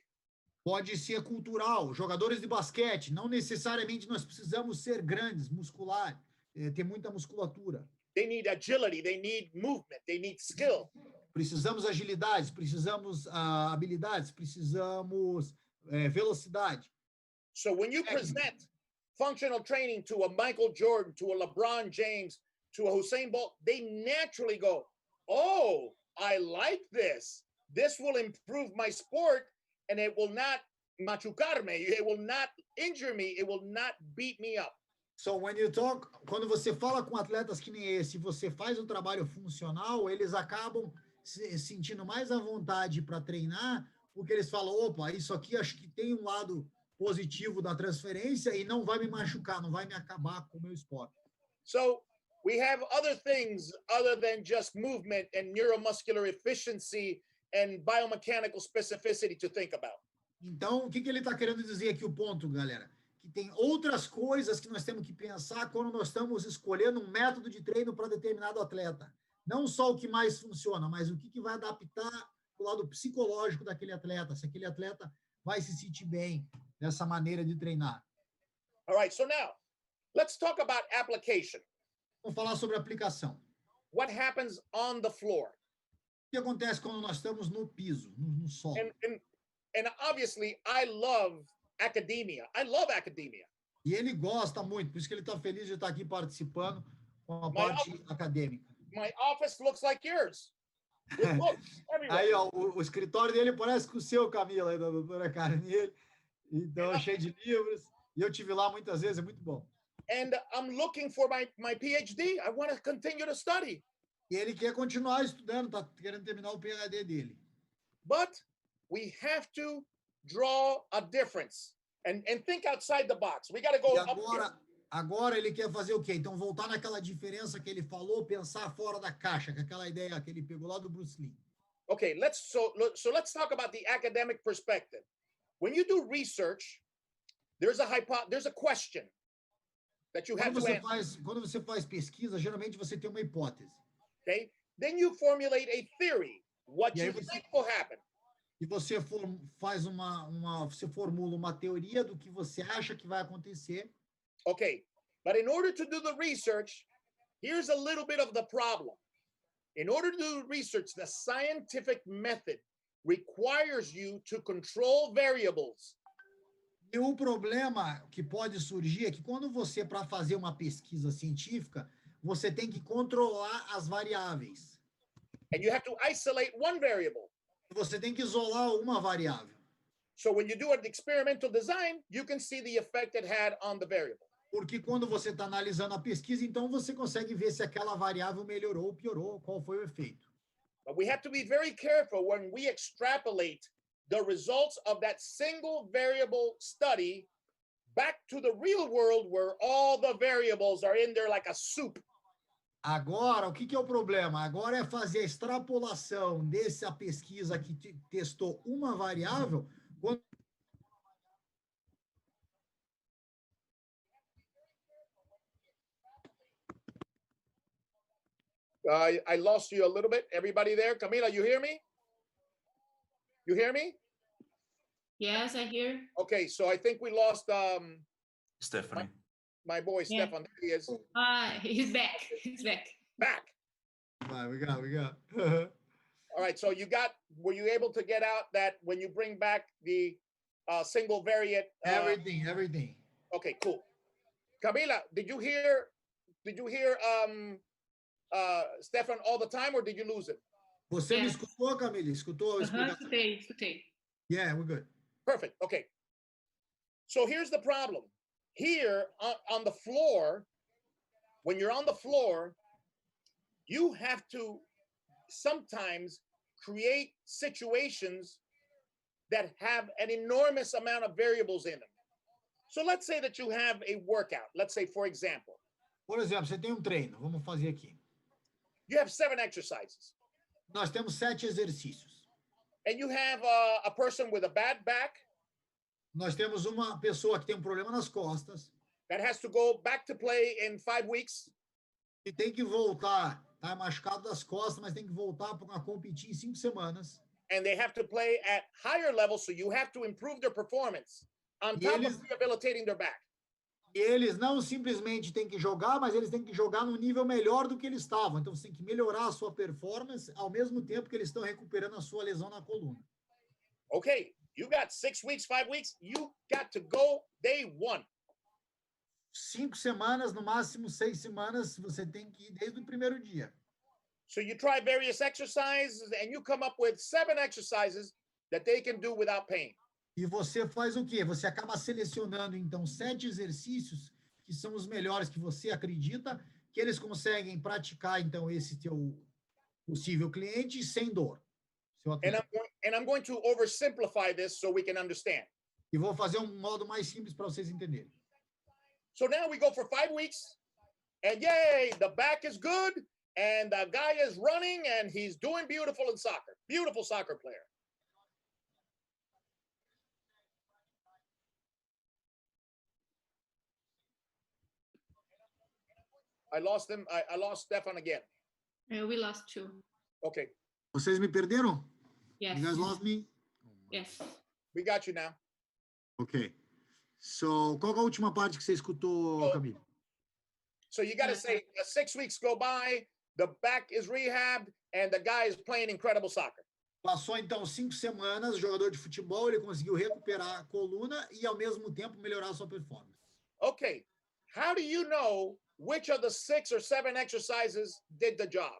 Pode ser cultural. Jogadores de basquete, não necessariamente nós precisamos ser grandes, muscular, ter muita musculatura. They need agility. They need movement. They need skill. Precisamos agilidades, precisamos habilidades, precisamos velocidade. So when you present functional training to a Michael Jordan, to a LeBron James, to a Usain Bolt, they naturally go, oh, I like this. This will improve my sport and it will not machucarme. It will not injure me. It will not beat me up. So when you talk, quando você fala com atletas que nem esse, você faz um trabalho funcional, eles acabam se sentindo mais à vontade para treinar, porque eles falam, opa, isso aqui acho que tem um lado positivo da transferência e não vai me machucar, não vai me acabar com o meu esporte. So we have other things other than just movement and neuromuscular efficiency and biomechanical specificity to think about. Então, o que ele está querendo dizer aqui, o ponto, galera? Que tem outras coisas que nós temos que pensar quando nós estamos escolhendo um método de treino para determinado atleta. Não só o que mais funciona, mas o que vai adaptar o lado psicológico daquele atleta, se aquele atleta vai se sentir bem dessa maneira de treinar. All right, so now let's talk about application. Vamos falar sobre aplicação. What happens on the floor? O que acontece quando nós estamos no piso, no solo? And obviously, I love academia. I love academia. E ele gosta muito, por isso que ele está feliz de estar aqui participando com a parte acadêmica. My office looks like yours. With books everywhere. Aí, ó, o escritório dele parece com o seu, Camila, aí, da doutora Carneiro. Então, cheio de livros. E eu tive lá muitas vezes, é muito bom. And I'm looking for my PhD. I want to continue to study. E ele quer continuar estudando, está querendo terminar o PhD dele. But we have to draw a difference and think outside the box. We got to go E up here. agora ele quer fazer o quê? Então, voltar naquela diferença que ele falou, pensar fora da caixa, com aquela ideia que ele pegou lá do Bruce Lee. Okay, so let's talk about the academic perspective. When you do research, there's a question that you have to answer. Quando você faz pesquisa, geralmente você tem uma hipótese. Okay? Then you formulate a theory. What you think will happen. E você você formula uma teoria do que você acha que vai acontecer. Okay, but in order to do the research, here's a little bit of the problem. In order to do research, the scientific method requires you to control variables. E o problema que pode surgir é que quando você, para fazer uma pesquisa científica, você tem que controlar as variáveis. And you have to isolate one variable. Você tem que isolar uma variável. So when you do an experimental design, you can see the effect it had on the variable. Porque quando você está analisando a pesquisa, então você consegue ver se aquela variável melhorou ou piorou, qual foi o efeito. But we have to be very careful when we extrapolate the results of that single variable study back to the real world where all the variables are in there like a soup. Agora, o que é o problema? Agora é fazer a extrapolação dessa pesquisa que testou uma variável. I lost you a little bit. Everybody there? Camila, you hear me? You hear me? Yes, I hear. Okay, so I think we lost Stephanie. my boy, Yeah. Stefan. There he is. He's back. He's back. Back. We got. All right, so were you able to get out that when you bring back the single variant? Everything. Okay, cool. Camila, did you hear Stefan all the time, or did you lose it? Você me Yes. escutou, Camille? Escutou a explicação? Escutei. Yeah, we're good. Perfect. Okay. So here's the problem. Here on the floor, when you're on the floor, you have to sometimes create situations that have an enormous amount of variables in them. So let's say that you have a workout. Let's say, for example, Por exemplo, você tem um treino. Vamos fazer aqui. you have 7 exercises, Nós temos 7 exercícios. and you have a person with a bad back Nós temos uma pessoa que tem um problema nas costas that has to go back to play in 5 weeks. e tem que voltar. Tá machucado das costas, mas tem que voltar para competir em 5 semanas. And they have to play at higher levels, so you have to improve their performance on E top eles- of rehabilitating their back. E eles não simplesmente têm que jogar, mas eles têm que jogar num nível melhor do que eles estavam. Então, você tem que melhorar a sua performance ao mesmo tempo que eles estão recuperando a sua lesão na coluna. Okay, you got 6 weeks, 5 weeks, you got to go day 1. 5 semanas, no máximo 6 semanas, você tem que ir desde o primeiro dia. So you try various exercises and you come up with 7 exercises that they can do without pain. E você faz o quê? Você acaba selecionando, então, 7 exercícios que são os melhores que você acredita que eles conseguem praticar, então, esse teu possível cliente sem dor. Seu atleta. And I'm going to oversimplify this so we can understand. E vou fazer um modo mais simples para vocês entenderem. So now we go for 5 weeks, and yay, the back is good, and the guy is running, and he's doing beautiful in soccer. Beautiful soccer player. I lost him. I lost Stefan again. We lost two. Okay, Vocês me perderam? Yes. You guys lost me? Yes. we got you now. Ok. So, qual que é a última parte que você escutou, Oh. Camille? So you got to say 6 weeks go by, the back is rehabbed, and the guy is playing incredible soccer. Passou, então, 5 semanas, jogador de futebol, ele conseguiu recuperar a coluna e, ao mesmo tempo, melhorar a sua performance. Okay, how do you know which of the 6 or 7 exercises did the job?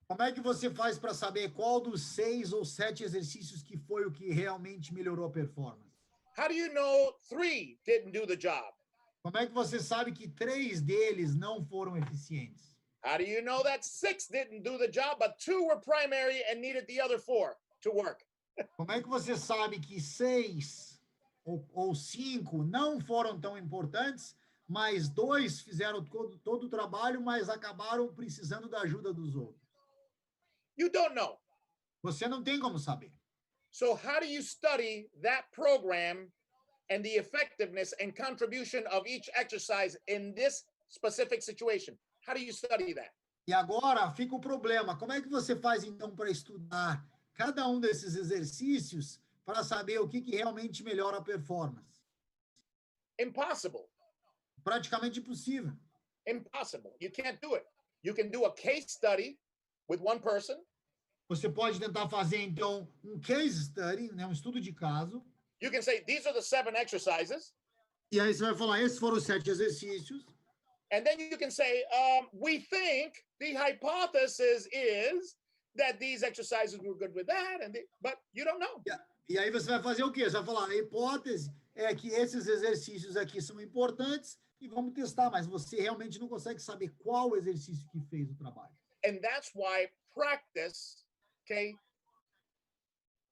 Como é que você faz para saber qual dos 6 ou 7 exercícios que foi o que realmente melhorou a performance? How do you know 3 didn't do the job? Como é que você sabe que 3 deles não foram eficientes? How do you know that 6 didn't do the job, but 2 were primary and needed the other 4 to work? Como é que você sabe que 6 ou 5 não foram tão importantes, mas 2 fizeram todo o trabalho, mas acabaram precisando da ajuda dos outros? You don't know. Você não tem como saber. So how do you study that program and the effectiveness and contribution of each exercise in this specific situation? How do you study that? E agora fica o problema. Como é que você faz, então, para estudar cada um desses exercícios para saber o que realmente melhora a performance? Impossible. Praticamente impossível. Impossible. You can't do it. You can do a case study with one person. Você pode tentar fazer, então, um case study, né, um estudo de caso, You can say, these are the 7 exercises. e aí você vai falar, esses foram os 7 exercícios, And then you can say, we think the hypothesis is that these exercises were good with that, but you don't know. e aí você vai fazer o quê? Você vai falar, a hipótese é que esses exercícios aqui são importantes e vamos testar, mas você realmente não consegue saber qual exercício que fez o trabalho. And that's why practice, okay,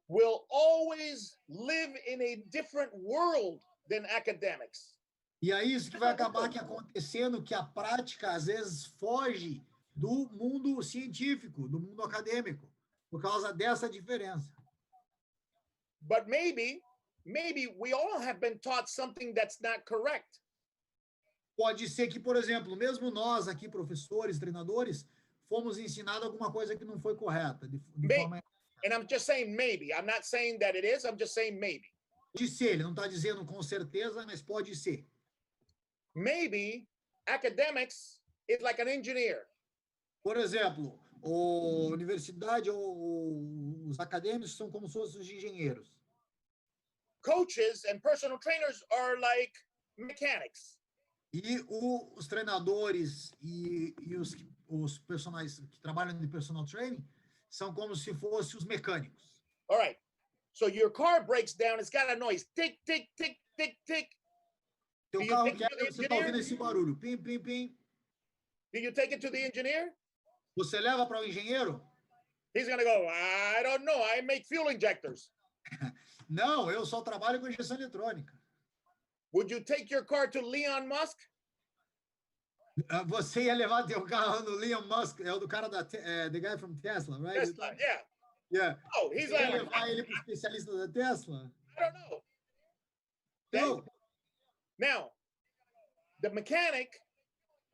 will always live in a different world than academics. E é isso que vai acabar aqui acontecendo, que a prática, às vezes, foge do mundo científico, do mundo acadêmico, por causa dessa diferença. But maybe we all have been taught something that's not correct. Pode ser que, por exemplo, mesmo nós aqui, professores, treinadores, fomos ensinados alguma coisa que não foi correta. Forma... And I'm just saying maybe. I'm not saying that it is. I'm just saying maybe. Pode ser, ele não está dizendo com certeza, mas pode ser. Maybe academics is like an engineer. Por exemplo, a universidade ou os acadêmicos são como se fossem os engenheiros. coaches and personal trainers are like mechanics. E os treinadores e os personagens que trabalham de personal training são como se fossem os mecânicos. All right. So your car breaks down, it's got a noise. Tick, tick, tick, tick, tick. Teu Do you carro take it to quebra, the você está ouvindo esse barulho. Pim, pim, pim. Do you take it to the engineer? Você leva para o engenheiro? He's going to go, I don't know. I make fuel injectors. Não, eu só trabalho com injeção eletrônica. Would you take your car to Elon Musk? Você ia levar teu carro no Elon Musk, é o do cara the guy from Tesla, right? Tesla, yeah. Yeah. Oh, he's Você ia like, levar ele para o especialista da Tesla? I don't know. Não. Now, the mechanic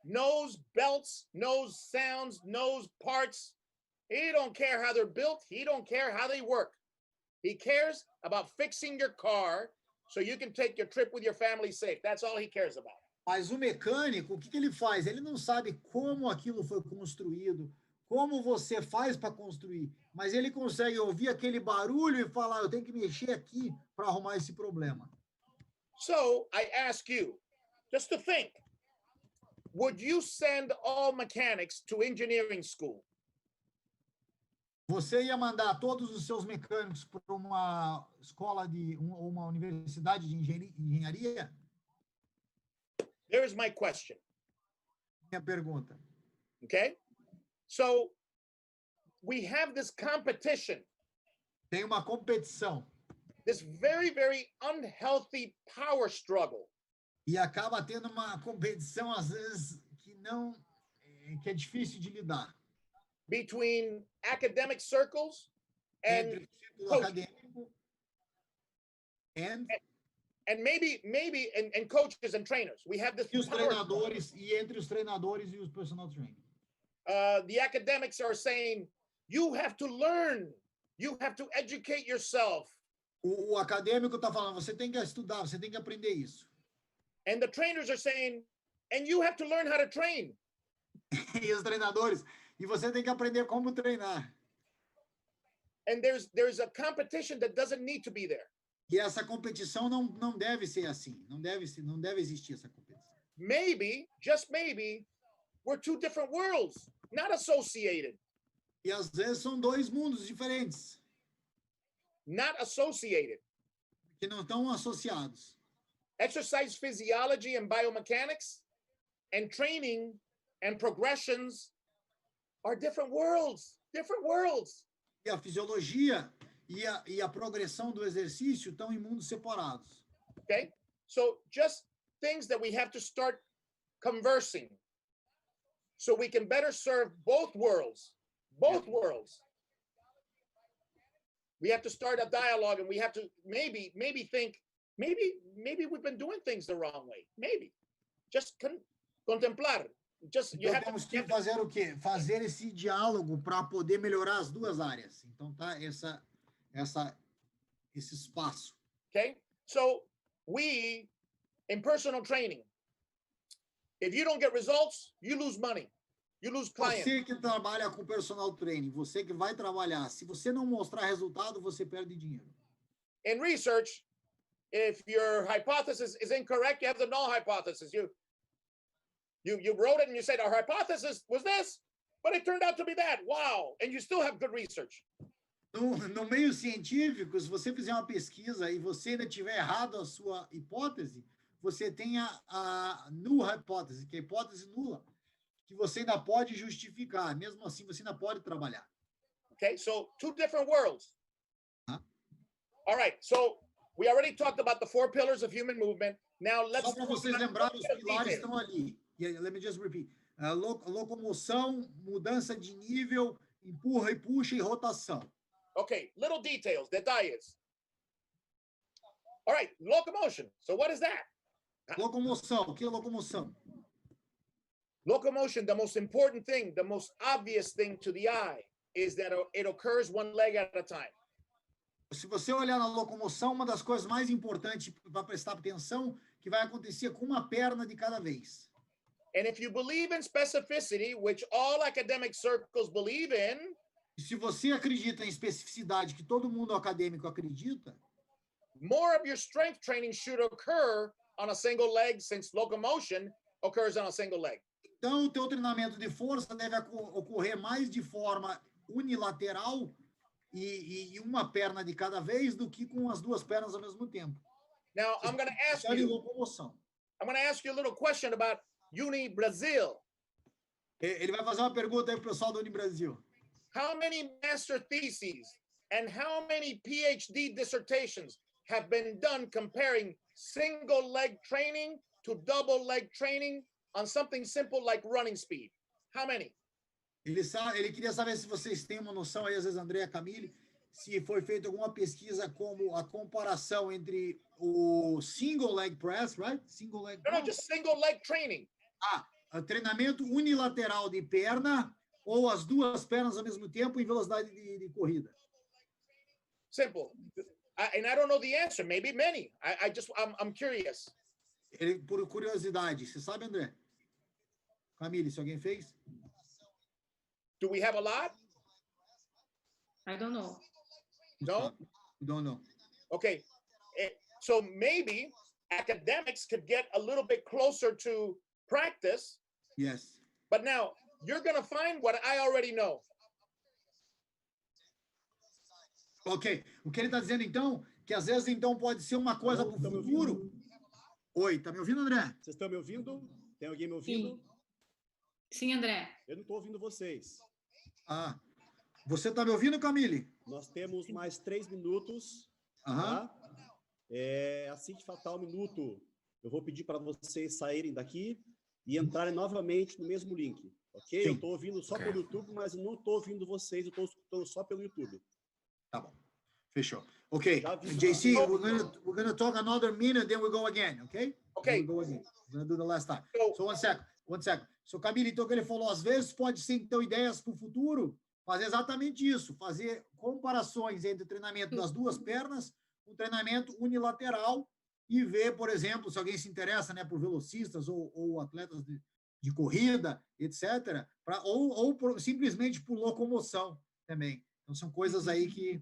knows belts, knows sounds, knows parts. He don't care how they're built. He don't care how they work. He cares about fixing your car so you can take your trip with your family safe. That's all he cares about. Mas o mecânico, o que ele faz? Ele não sabe como aquilo foi construído, como você faz para construir, mas ele consegue ouvir aquele barulho e falar, eu tenho que mexer aqui para arrumar esse problema. So I ask you, just to think, would you send all mechanics to engineering school? Você ia mandar todos os seus mecânicos para uma escola uma universidade de engenharia? There's my question. Minha pergunta. Okay? So we have this competition, Tem uma competição this very, very unhealthy power struggle e acaba tendo uma competição às vezes que é difícil de lidar between academic circles and entre o círculo coach. acadêmico and maybe and coaches and trainers. We have this e os power. treinadores e entre os treinadores e os personal trainers. The academics are saying you have to learn, you have to educate yourself. O acadêmico está falando, você tem que estudar, você tem que aprender isso. And the trainers are saying, and you have to learn how to train. E os treinadores, e você tem que aprender como treinar. And there's a competition that doesn't need to be there. E essa competição não deve ser assim, não deve existir essa competição. Maybe, just maybe, we're two different worlds, not associated. E às vezes são dois mundos diferentes, Not associated. que não estão associados. Exercise physiology and biomechanics and training and progressions are different worlds, different worlds. E a fisiologia e a progressão do exercício estão em mundos separados. Okay? So just things that we have to start conversing so we can better serve both worlds, both worlds. We have to start a dialogue and we have to maybe think, maybe we've been doing things the wrong way. Maybe. Just contemplar. Just you Então have temos to, que fazer o quê? Fazer esse diálogo para poder melhorar as duas áreas. Então tá esse espaço. okay? So we in personal training, if you don't get results, you lose money. You lose clients. Você que trabalha com personal training, você que vai trabalhar, se você não mostrar resultado, você perde dinheiro. In research, if your hypothesis is incorrect, you have the null hypothesis. You wrote it and you said our hypothesis was this, but it turned out to be that. Wow. And you still have good research. No meio científico, se você fizer uma pesquisa e você ainda tiver errado a sua hipótese, você tem a null hypothesis, que é a hipótese nula, que você ainda pode justificar. Mesmo assim, você ainda pode trabalhar. Okay, so two different worlds. Huh? All right, so we already talked about the 4 pillars of human movement. Now let's Só para vocês lembrarem, os pilares estão ali. Let me just repeat. Locomoção, mudança de nível, empurra e puxa e rotação. Okay, little details, detalles. All right, locomotion. So what is that? Locomoção, o que é locomoção? Locomotion, the most important thing, the most obvious thing to the eye is that it occurs one leg at a time. Se você olhar na locomoção, uma das coisas mais importantes para prestar atenção que vai acontecer com uma perna de cada vez. And if you believe in specificity, which all academic circles believe in, E se você acredita em especificidade, que todo mundo acadêmico acredita, more of your strength training should occur on a single leg, since locomotion occurs on a single leg. Então, o teu treinamento de força deve ocorrer mais de forma unilateral e uma perna de cada vez do que com as duas pernas ao mesmo tempo. Now, I'm going to ask Isso é you, locomoção. I'm going to ask you a little question about Uni Brazil. Ele vai fazer uma pergunta aí pro pessoal do Unibrasil. How many master theses and how many PhD dissertations have been done comparing single leg training to double leg training on something simple like running speed? How many? Ele queria saber se vocês têm uma noção aí, às vezes, André e Camille, se foi feita alguma pesquisa como a comparação entre o single leg press, right? Single leg No, press. just single leg training. Treinamento unilateral de perna ou as duas pernas ao mesmo tempo em velocidade de corrida. Simple. And I don't know the answer. Maybe many. I'm curious. Ele, por curiosidade, você sabe, André? Camille, se alguém fez? Do we have a lot? I don't know. No? Don't know. Okay. So maybe academics could get a little bit closer to practice. Yes. But now you're going to find what I already know. Ok. O que ele está dizendo, então, que às vezes, então, pode ser uma coisa para o Estão me futuro. ouvindo? Oi, tá me ouvindo, André? Vocês estão me ouvindo? Tem alguém me ouvindo? Sim, André. Eu não estou ouvindo vocês. Você tá me ouvindo, Camille? Nós temos mais 3 minutos. Aham. Tá? Assim que faltar um minuto, eu vou pedir para vocês saírem daqui e entrarem novamente no mesmo link, ok? Sim. Eu estou ouvindo só pelo YouTube, mas eu não estou ouvindo vocês, eu estou escutando só pelo YouTube. Tá bom. Fechou. Ok. Já vi. JC, we're gonna talk another minute, then we go again, okay? Okay. Then we go again. We're gonna do the last time. So- So one second. So, Camille, então, o que ele falou, às vezes pode ser, então, ideias para o futuro, fazer exatamente isso, fazer comparações entre o treinamento das duas pernas, o treinamento unilateral, e ver, por exemplo, se alguém se interessa, né, por velocistas ou atletas de corrida, etc., simplesmente por locomoção também. Então, são coisas aí que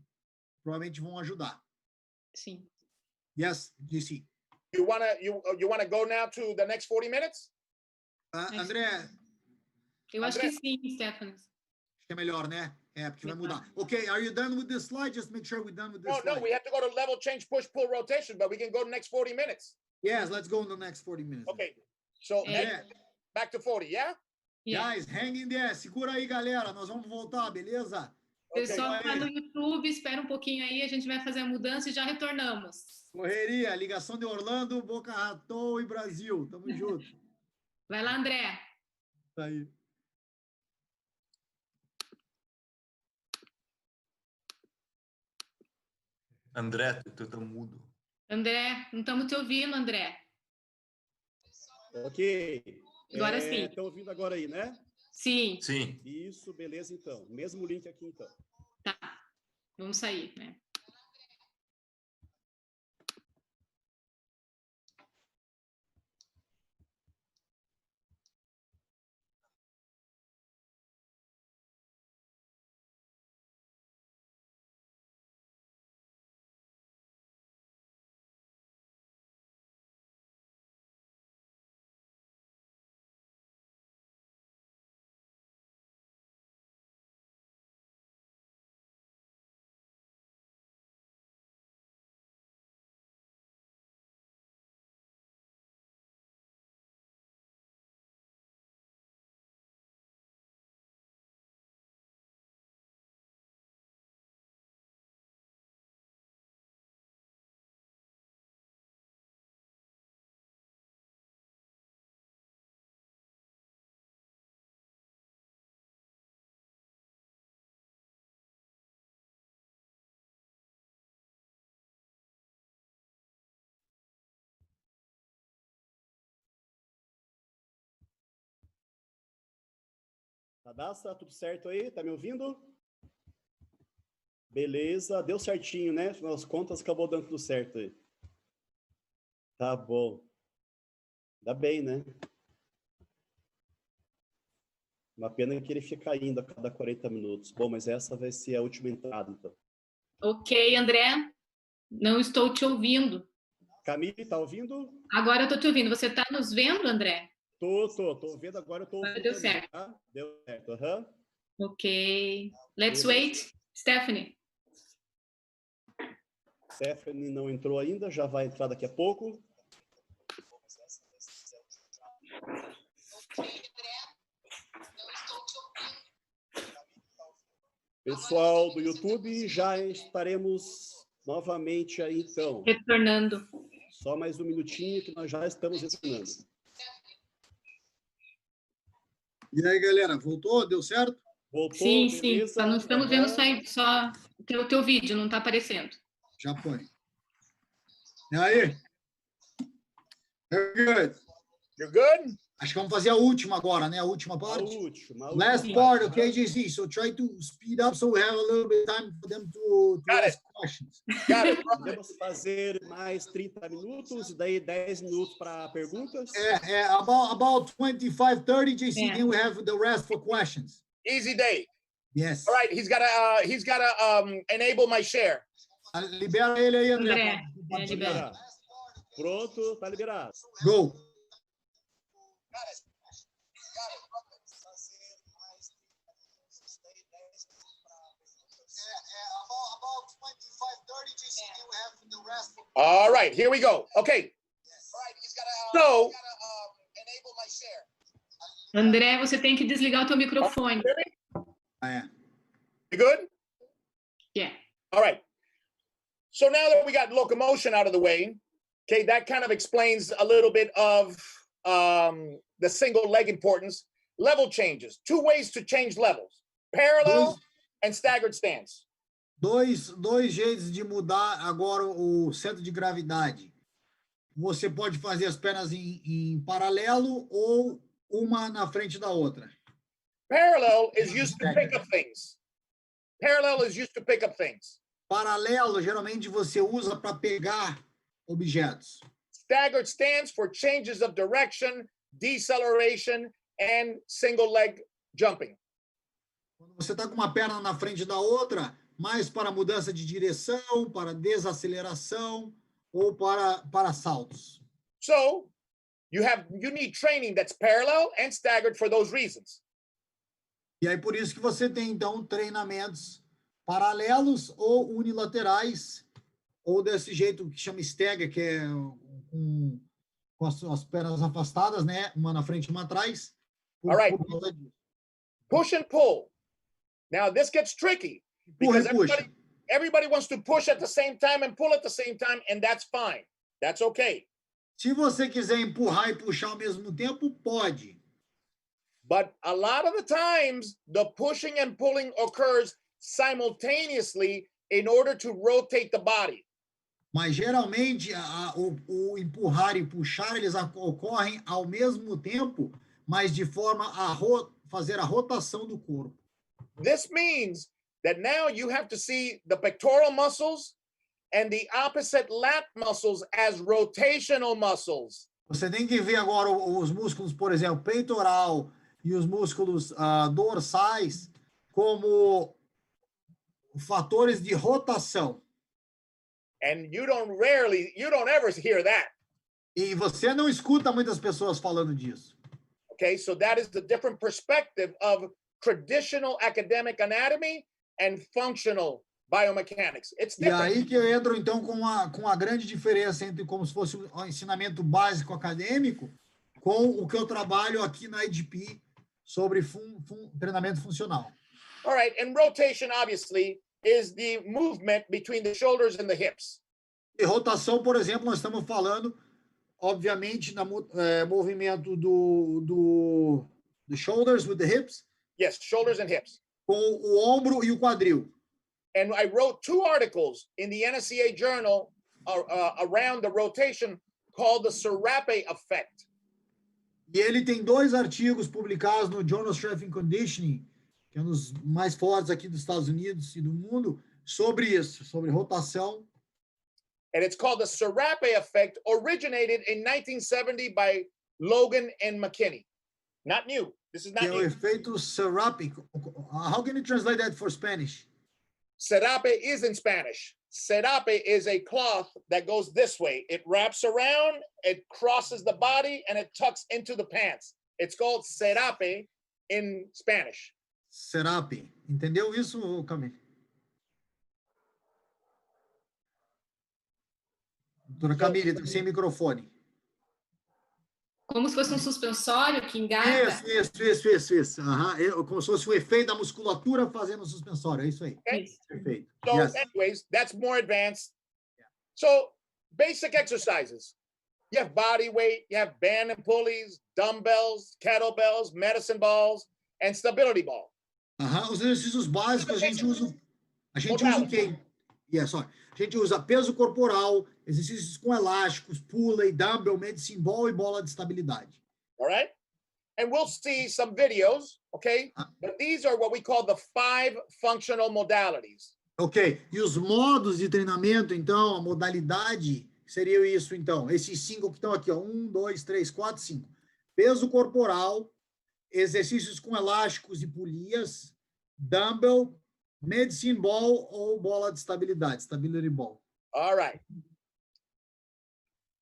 provavelmente vão ajudar. Sim. Yes, DC. You wanna go now to the next 40 minutes? André, Eu acho que sim, Stephanie. acho que é melhor, né? Porque vai mudar. Ok, are you done with this slide? Just make sure we're done with this slide. No, we have to go to level change, push, pull, rotation, but we can go to the next 40 minutes. Yes, let's go in the next 40 minutes. Okay. So André, back to 40, yeah? Yeah. guys, hang in there. Segura aí, galera. Nós vamos voltar, beleza? Pessoal Okay. que tá no YouTube, espera um pouquinho aí, a gente vai fazer a mudança e já retornamos. Correria, ligação de Orlando, Boca Raton e Brasil. Tamo junto. Vai lá, André. Tá aí. André, tu tá mudo. André, não estamos te ouvindo, André. Ok. Agora sim. Estão ouvindo agora aí, né? Sim, Sim. Isso, beleza, então. Mesmo link aqui, então. tá. Vamos sair, né? Radassa, tudo certo aí? Tá me ouvindo? Beleza, deu certinho, né? Afinal das contas, acabou dando tudo certo aí. Tá bom. Ainda bem, né? Uma pena que ele fica caindo a cada 40 minutos. Bom, mas essa vai ser a última entrada, então. Ok, André. Não estou te ouvindo. Camille, tá ouvindo? Agora eu estou te ouvindo. Você está nos vendo, André? Tô vendo agora, eu tô Agora ouvindo deu também, certo. tá? Deu certo, aham. Ok. Let's Beleza. wait. Stephanie. Stephanie não entrou ainda, já vai entrar daqui a pouco. Pessoal do YouTube, já estaremos novamente aí, então. Retornando. Só mais um minutinho que nós já estamos retornando. E aí, galera, voltou? Deu certo? Voltou, Sim, beleza? sim. Só não estamos vendo Aham. só o teu vídeo, não está aparecendo. Já põe. E aí? Very good. You're good? Acho que vamos fazer a última agora, né? A última A parte. última Last parte, part, aham. okay, JC? So try to speed up so we have a little bit of time for them to Got it. ask questions. Got it. Podemos fazer mais 30 minutos, e daí 10 minutos para perguntas. About 25, 30, JC, Yeah. then we have the rest for questions. Easy day. Yes. All right, he's got to enable my share. Libera ele aí, André. André, pra compartilhar. libera. Liberado. Pronto, tá liberado. Go. All right, here we go. Okay. So, André, você tem que desligar o teu microfone. É. you good? Yeah. All right. So now that we got locomotion out of the way, okay, that kind of explains a little bit of the single leg importance. Level changes, two ways to change levels, parallel and staggered stance. Dois jeitos de mudar agora o centro de gravidade. Você pode fazer as pernas em paralelo ou uma na frente da outra. Parallel is used to pick up things. Parallel is used to pick up things. Paralelo, geralmente você usa para pegar objetos. Staggered stance for changes of direction, deceleration, and single leg jumping. Quando você está com uma perna na frente da outra, mais para mudança de direção, para desaceleração ou para saltos. So you need training that's parallel and staggered for those reasons. E aí por isso que você tem então treinamentos paralelos ou unilaterais ou desse jeito que chama stagger, que é com as pernas afastadas, né? Uma na frente e uma atrás. All right. Push and pull. Now this gets tricky because everybody wants to push at the same time and pull at the same time, and that's fine. That's okay. Se você quiser empurrar e puxar ao mesmo tempo, pode. But a lot of the times, the pushing and pulling occurs simultaneously in order to rotate the body. Mas geralmente o empurrar e puxar eles ocorrem ao mesmo tempo, mas de forma a fazer a rotação do corpo. This means that now you have to see the pectoral muscles and the opposite lat muscles as rotational muscles. Você tem que ver agora os músculos, por exemplo, peitoral e os músculos dorsais como fatores de rotação. And you don't ever hear that. E você não escuta muitas pessoas falando disso. Okay, so that is the different perspective of traditional academic anatomy and functional biomechanics. It's E different. aí que eu entro então com a grande diferença entre como se fosse um ensinamento básico acadêmico com o que eu trabalho aqui na IDP sobre treinamento funcional. All right, and rotation obviously is the movement between the shoulders and the hips. E rotação, por exemplo, nós estamos falando, obviamente, no movimento do shoulders with the hips. Yes, shoulders and hips. Com o ombro e o quadril. And I wrote 2 articles in the NSCA journal around the rotation called the Serape effect. E ele tem 2 artigos publicados no Journal of Strength and Conditioning, que é um dos mais fortes aqui dos Estados Unidos e do mundo, sobre isso, sobre rotação. And it's called the Serape effect, originated in 1970 by Logan and McKinney. Not new. This is not Que é o new. efeito Serape. How can you translate that for Spanish? Serape is in Spanish. serape is a cloth that goes this way. It wraps around, it crosses the body, and it tucks into the pants. It's called serape in Spanish. Serape. Entendeu isso, Camille? Doutora Camille, está sem microfone. Como se fosse um suspensório que engata. Isso. Como se fosse o efeito da musculatura fazendo o suspensório. É isso aí. Isso. Perfeito. So, Yes. anyways, that's more advanced. So, basic exercises. You have body weight, you have band and pulleys, dumbbells, kettlebells, medicine balls, and stability ball. Os exercícios básicos a gente usa o quê? A gente usa peso corporal, exercícios com elásticos, pulley, dumbbell, medicine ball e bola de estabilidade. All right? And we'll see some videos, okay? But these are what we call the 5 functional modalities. Ok. E os modos de treinamento, então, a modalidade seria isso, então. Esses 5 que estão aqui, ó. 1, 2, 3, 4, 5. Peso corporal, exercícios com elásticos e polias, dumbbell, medicine ball ou bola de estabilidade, stability ball. All right.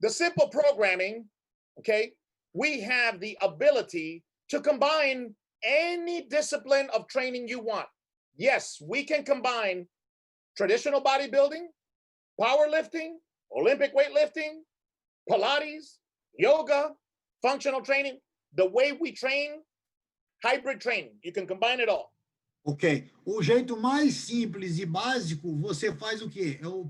The simple programming, okay? We have the ability to combine any discipline of training you want. Yes, we can combine traditional bodybuilding, powerlifting, Olympic weightlifting, Pilates, yoga, functional training, the way we train, hybrid training. You can combine it all. Ok. O jeito mais simples e básico, você faz o quê? É o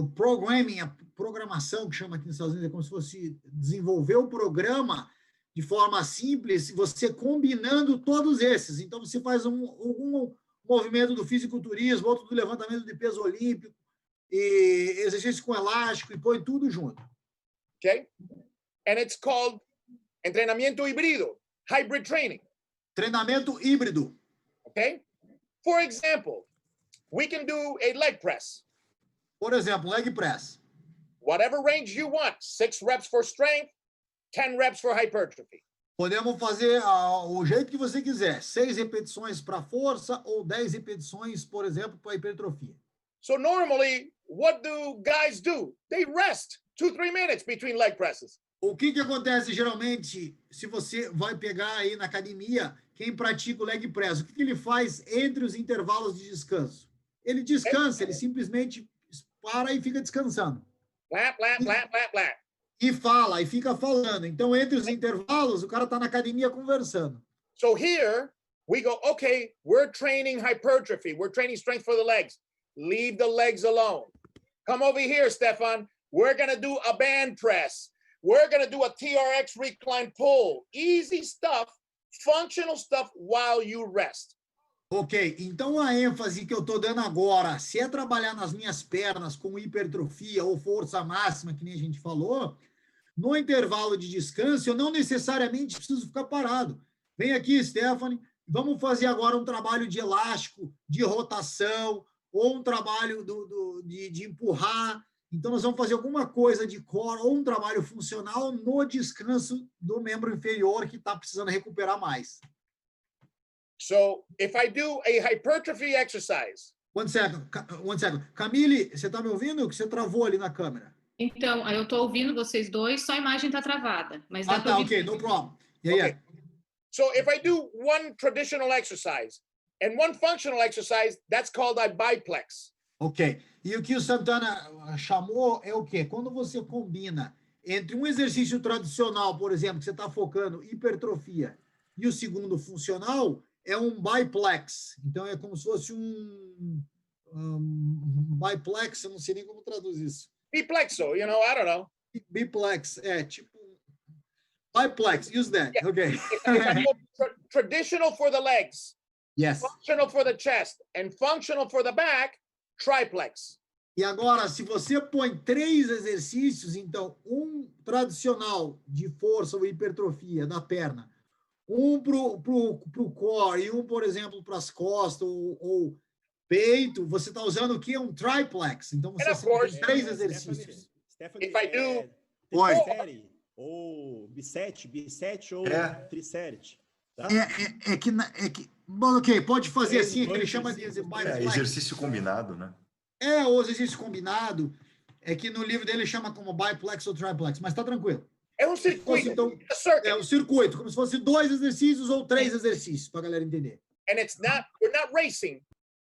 programming, a programação, que chama aqui nos Estados Unidos, é como se fosse desenvolver o programa de forma simples, você combinando todos esses. Então, você faz um movimento do fisiculturismo, outro do levantamento de peso olímpico, e exercício com elástico, e põe tudo junto. Okay? And it's called entrenamiento híbrido, hybrid training. Treinamento híbrido. Okay? For example, we can do a leg press. Por exemplo, leg press. Whatever range you want, 6 reps for strength, 10 reps for hypertrophy. Podemos fazer o jeito que você quiser. 6 repetições para força ou 10 repetições, por exemplo, para hipertrofia. So normally, what do guys do? They rest 2-3 minutes between leg presses. O que acontece geralmente, se você vai pegar aí na academia, quem pratica o leg press, o que ele faz entre os intervalos de descanso? Ele descansa, ele simplesmente para e fica descansando. Blah, blah, blah, blah, blah. E fala, e fica falando. Então, entre os intervalos, o cara está na academia conversando. So here we go, okay, we're training hypertrophy. We're training strength for the legs. Leave the legs alone. Come over here, Stefan. We're going to do a band press. We're going to do a TRX recline pull. Easy stuff, functional stuff while you rest. Ok, então a ênfase que eu estou dando agora, se é trabalhar nas minhas pernas com hipertrofia ou força máxima, que nem a gente falou, no intervalo de descanso, eu não necessariamente preciso ficar parado. Vem aqui, Stephanie, vamos fazer agora um trabalho de elástico, de rotação, ou um trabalho de empurrar. Então, nós vamos fazer alguma coisa de core ou um trabalho funcional no descanso do membro inferior que está precisando recuperar mais. So if I do a hypertrophy exercise. One second. Camille, você está me ouvindo? Que você travou ali na câmera. Então, eu estou ouvindo vocês dois, só a imagem está travada. Mas dá para ouvir. Ok, no problem. Yeah. So if I do one traditional exercise and one functional exercise, that's called a biplex. Ok. E o que o Santana chamou é o quê? Quando você combina entre um exercício tradicional, por exemplo, que você está focando hipertrofia, e o segundo funcional, é um biplex. Então, é como se fosse um biplex, eu não sei nem como traduzir isso. Biplexo, I don't know. Biplex, tipo... Biplex, use that. Yeah. Okay. Traditional for the legs. Yes. Functional for the chest. And functional for the back, triplex. E agora, se você põe 3 exercícios, então, um tradicional de força ou hipertrofia da perna, um pro core e um, por exemplo, para as costas ou peito, você está usando o quê? Um triplex. Então, você tem 3 exercícios. Stephanie, If I do... tricep ou bicep ou tricep. Tá? É que Bom, ok, pode fazer Três assim, que ele noites, chama de cinco biflex. Exercício combinado, né? O exercício combinado é que no livro dele chama como biplex ou triplex, mas tá tranquilo. É um Se fosse, circuito. então, It's a circuit. o circuito, como se fosse 2 exercícios ou 3 exercícios, para a galera entender. And we're not racing.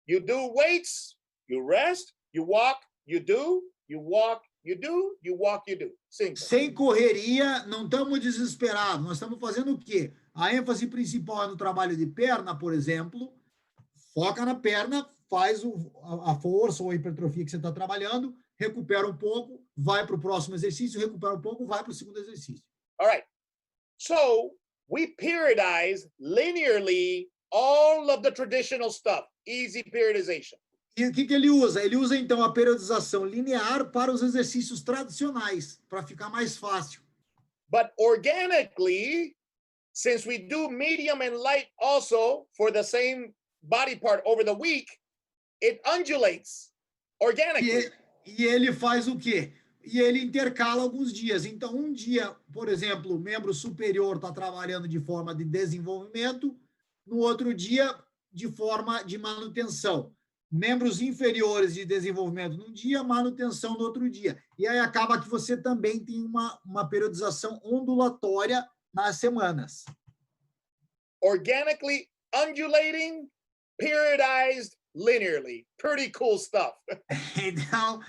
You do weights, you rest, you walk, you do, you walk, you do, you walk, you do. Simple. Sem correria, não estamos desesperados. Nós estamos fazendo o quê? A ênfase principal é no trabalho de perna, por exemplo. Foca na perna, faz a força ou a hipertrofia que você está trabalhando, recupera um pouco, vai para o próximo exercício, recupera um pouco, vai para o segundo exercício. All right. So we periodize linearly all of the traditional stuff, easy periodization. E o que ele usa? Ele usa, então, a periodização linear para os exercícios tradicionais, para ficar mais fácil. But organically, since we do medium and light also for the same body part over the week, it undulates organically. E ele faz o quê? E ele intercala alguns dias. Então, um dia, por exemplo, o membro superior está trabalhando de forma de desenvolvimento, no outro dia, de forma de manutenção. Membros inferiores de desenvolvimento num dia, manutenção no outro dia. E aí acaba que você também tem uma periodização ondulatória nas semanas. Organically undulating, periodized linearly. Pretty cool stuff. Então,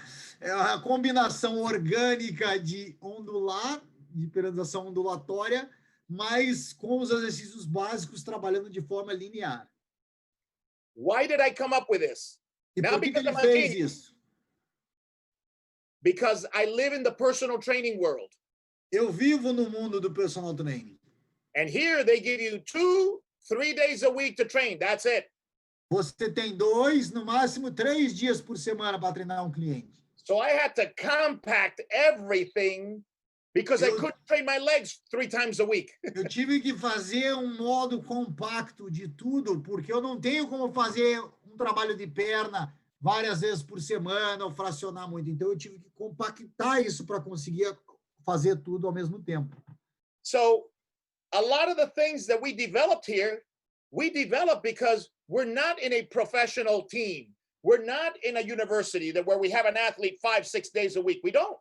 é a combinação orgânica de ondular, de periodização ondulatória, mas com os exercícios básicos trabalhando de forma linear. Why did I come up with this? E Now por que because ele I'm a fez genius. isso? Because I live in the personal training world. Eu vivo no mundo do personal training. And here they give you 2-3 days a week to train. That's it. Você tem 2, no máximo 3 dias por semana para treinar um cliente. So I had to compact everything because I couldn't train my legs 3 times a week. Eu tive que fazer um modo compacto de tudo, porque eu não tenho como fazer um trabalho de perna várias vezes por semana ou fracionar muito. Então, eu tive que compactar isso para conseguir fazer tudo ao mesmo tempo. So a lot of the things that we developed here, we developed because we're not in a professional team. We're not in a university where we have an athlete 5-6 days a week. We don't.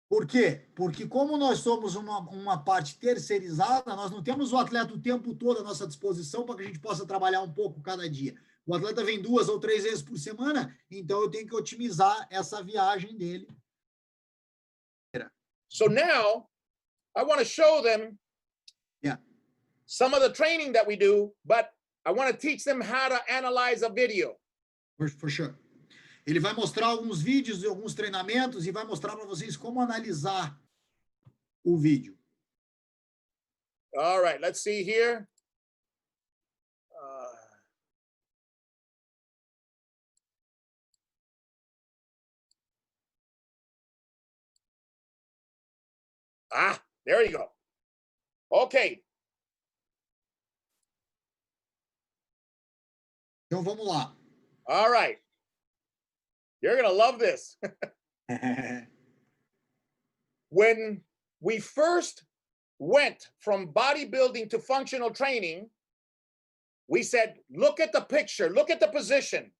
Por quê? Porque como nós somos uma parte terceirizada, nós não temos o atleta o tempo todo à nossa disposição para que a gente possa trabalhar um pouco cada dia. O atleta vem 2 ou 3 vezes por semana, então eu tenho que otimizar essa viagem dele. So now I want to show them some of the training that we do, but I want to teach them how to analyze a video. For sure. Ele vai mostrar alguns vídeos e alguns treinamentos e vai mostrar para vocês como analisar o vídeo. All right, let's see here. There you go. Okay. Então vamos lá. All right. You're going to love this. When we first went from bodybuilding to functional training, we said, look at the picture, look at the position.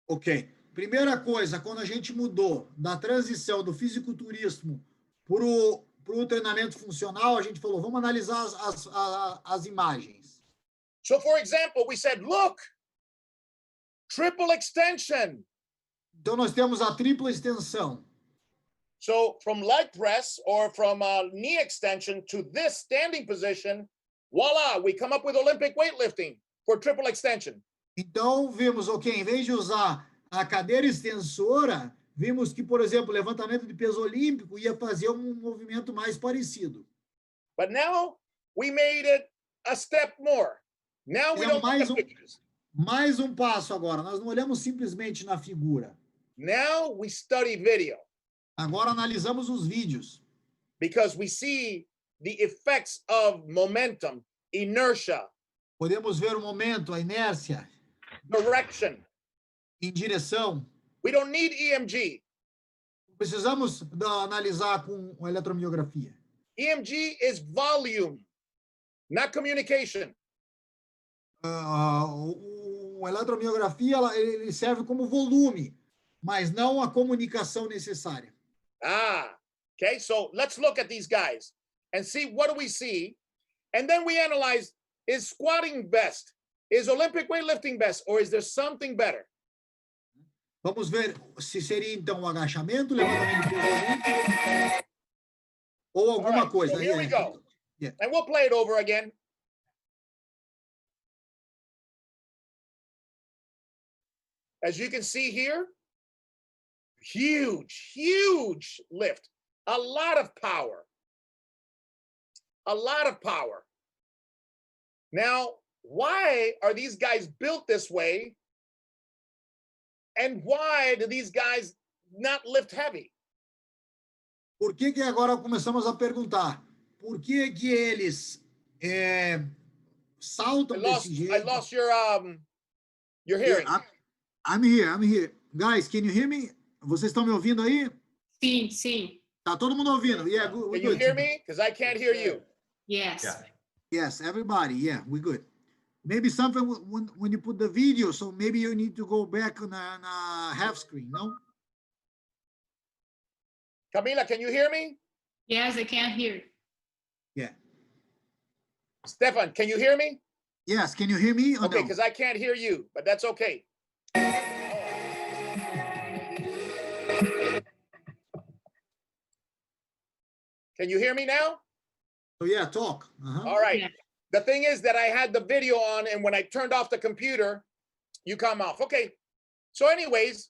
Ok. Primeira coisa, quando a gente mudou da transição do fisiculturismo para o treinamento funcional, a gente falou, vamos analisar as imagens. So, for example, we said, look, triple extension. Então, nós temos a tripla extensão. So, from leg press or from knee extension to this standing position, voila, we come up with Olympic weightlifting for triple extension. Então, vimos, ok, em vez de usar a cadeira extensora, vimos que, por exemplo, o levantamento de peso olímpico ia fazer um movimento mais parecido. But now we made it a step more. Now we don't look at pictures. Mais um passo agora. Nós não olhamos simplesmente na figura. Now we study video. Agora analisamos os vídeos. Because we see the effects of momentum, inertia. Podemos ver o momento, a inércia. Direction. Em direção. We don't need EMG. Precisamos analisar com a eletromiografia. EMG is volume, not communication. A eletromiografia ele serve como volume, mas não a comunicação necessária. Ah, okay. So let's look at these guys and see what do we see. And then we analyze, is squatting best? Is Olympic weightlifting best? Or is there something better? Vamos ver se seria então o agachamento, levantamento de peso olímpico, ou All alguma right, coisa. so here we go. Yeah. And we'll play it over again. As you can see here, huge, huge lift, a lot of power, a lot of power. Now, why are these guys built this way? And why do these guys not lift heavy? Por que que agora começamos a perguntar? Por que que eles saltam desse jeito? I lost your hearing. Yeah, I'm here. Guys, can you hear me? Vocês estão me ouvindo aí? Sim, sim. Tá todo mundo ouvindo? Yeah, Can you hear me? Because I can't hear you. Yes. Yeah. Yes, everybody. Yeah, we're good. Maybe something when you put the video, so maybe you need to go back on a half screen, no? Camila, can you hear me? Yes, I can hear. Yeah. Stefan, can you hear me? Yes, can you hear me? Or Okay, no? because I can't hear you, but that's okay. Can you hear me now? So yeah, talk. Uh-huh. All right. Yeah. The thing is that I had the video on, and when I turned off the computer, you come off. Okay. So, anyways,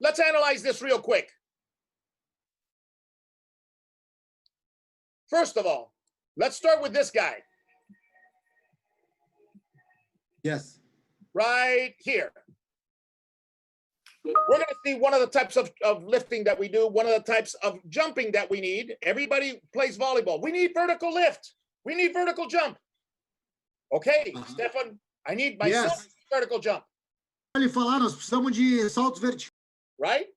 let's analyze this real quick. First of all, let's start with this guy Yes. right here. We're going to see one of the types of lifting that we do, one of the types of jumping that we need. Everybody plays volleyball. We need vertical lift. We need vertical jump. Okay, Uh-huh. Stefan, I need my son Yes. vertical jump, Ele falar, nós precisamos de saltos verticais. right?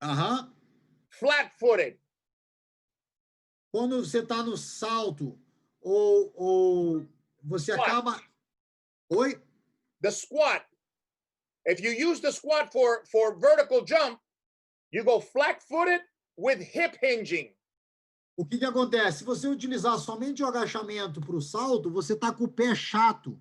Aham. Flat-footed. Quando você está no salto ou você Squat. acaba. Oi? The squat. If you use the squat for vertical jump, you go flat-footed with hip hinging. O que que acontece? Se você utilizar somente o agachamento para o salto, você está com o pé chato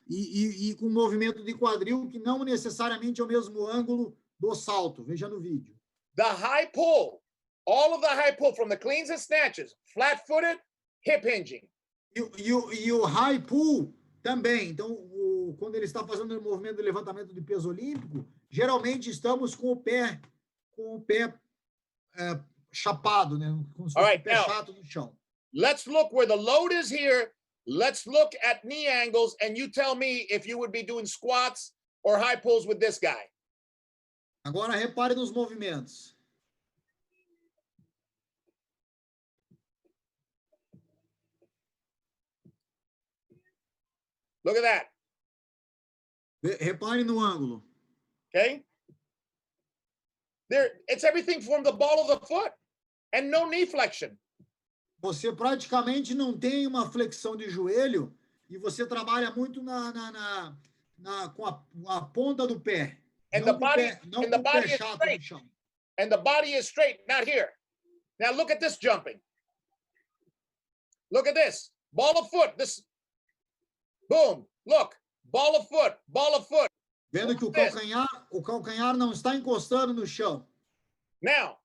e com movimento de quadril que não necessariamente é o mesmo ângulo do salto. Veja no vídeo. The high pull, all of the high pull from the cleans and snatches, flat-footed, hip hinging. E o high pull também. Então, quando ele está fazendo o movimento de levantamento de peso olímpico, geralmente estamos com o pé chapado, né? Com All right, o pé now- chato no chão. Let's look where the load is here. Let's look at knee angles, and you tell me if you would be doing squats or high pulls with this guy. Agora, repare nos movimentos. Look at that, Repare no ângulo. okay? There, it's everything from the ball of the foot and no knee flexion. Você praticamente não tem uma flexão de joelho e você trabalha muito com a ponta do pé. And não the com o body- pé, não and com the o pé body is chato straight. no chão. And the body is straight, not here. Now look at this jumping. Look at this. Ball of foot. This. Boom. Look. Ball of foot. Ball of foot. Vendo que o This. calcanhar não está encostando no chão. Now,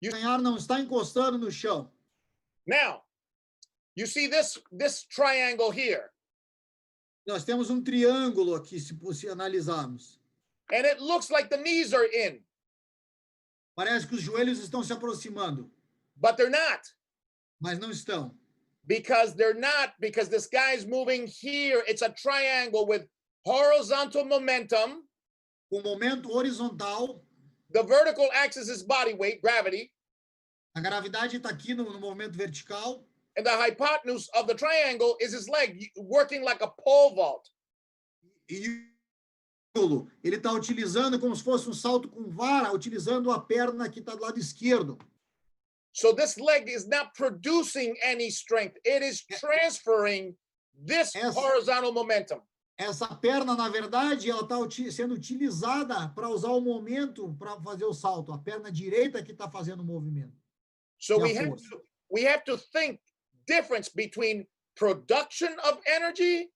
O calcanhar não está encostando no chão. now, you see this triangle here, Nós temos um triângulo aqui, se analisarmos. and it looks like the knees are in, Parece que os joelhos estão se aproximando, but they're not. mas não estão. Because this guy's moving here. It's a triangle with horizontal momentum. O momento horizontal, The vertical axis is body weight, gravity, a gravidade está aqui no movimento vertical, and the hypotenuse of the triangle is his leg working like a pole vault. e ele está utilizando como se fosse um salto com vara, utilizando a perna que está do lado esquerdo. So this leg is not producing any strength. It is transferring this Yes. horizontal momentum. Essa perna, na verdade, ela está sendo utilizada para usar o momento para fazer o salto. A perna direita que está fazendo o movimento. So E a força. we have to think difference between production of energy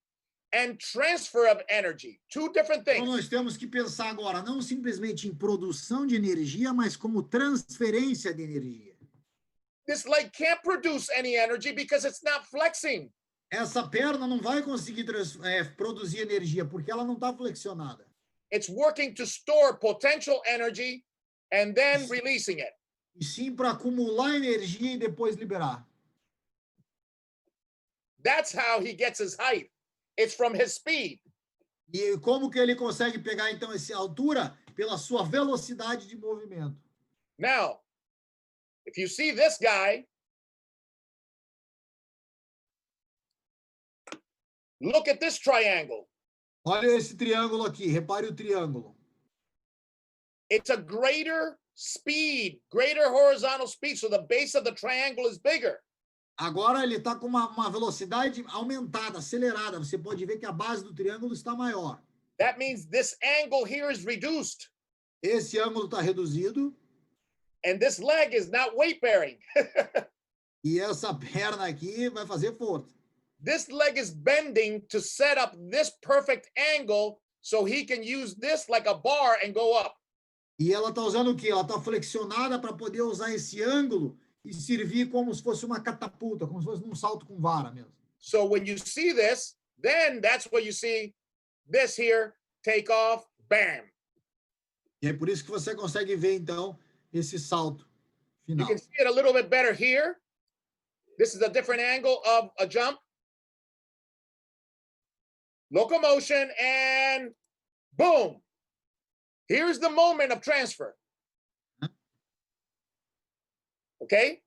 and transfer of energy. Two different Então, things. nós temos que pensar agora não simplesmente em produção de energia, mas como transferência de energia. This leg can't produce any energy because it's not flexing. Essa perna não vai conseguir produzir energia porque ela não está flexionada. It's working to store potential energy and then releasing it. E sim para acumular energia e depois liberar. That's how he gets his height. It's from his speed. E como que ele consegue pegar, então, essa altura? Pela sua velocidade de movimento. Now, if you see this guy, look at this triangle. Olha esse triângulo aqui, repare o triângulo. It's a greater speed, greater horizontal speed, so the base of the triangle is bigger. Agora ele está com uma velocidade aumentada, acelerada. Você pode ver que a base do triângulo está maior. That means this angle here is reduced. Esse ângulo está reduzido. And this leg is not weight bearing. E essa perna aqui vai fazer força. This leg is bending to set up this perfect angle so he can use this like a bar and go up. E ela está usando o quê? Ela está flexionada para poder usar esse ângulo e servir como se fosse uma catapulta, como se fosse um salto com vara mesmo. So when you see this, then that's where you see this here, take off, bam. E é por isso que você consegue ver, então, esse salto You final. can see it a little bit better here. This is a different angle of a jump. Locomotion and boom. Here's the moment of transfer. Okay?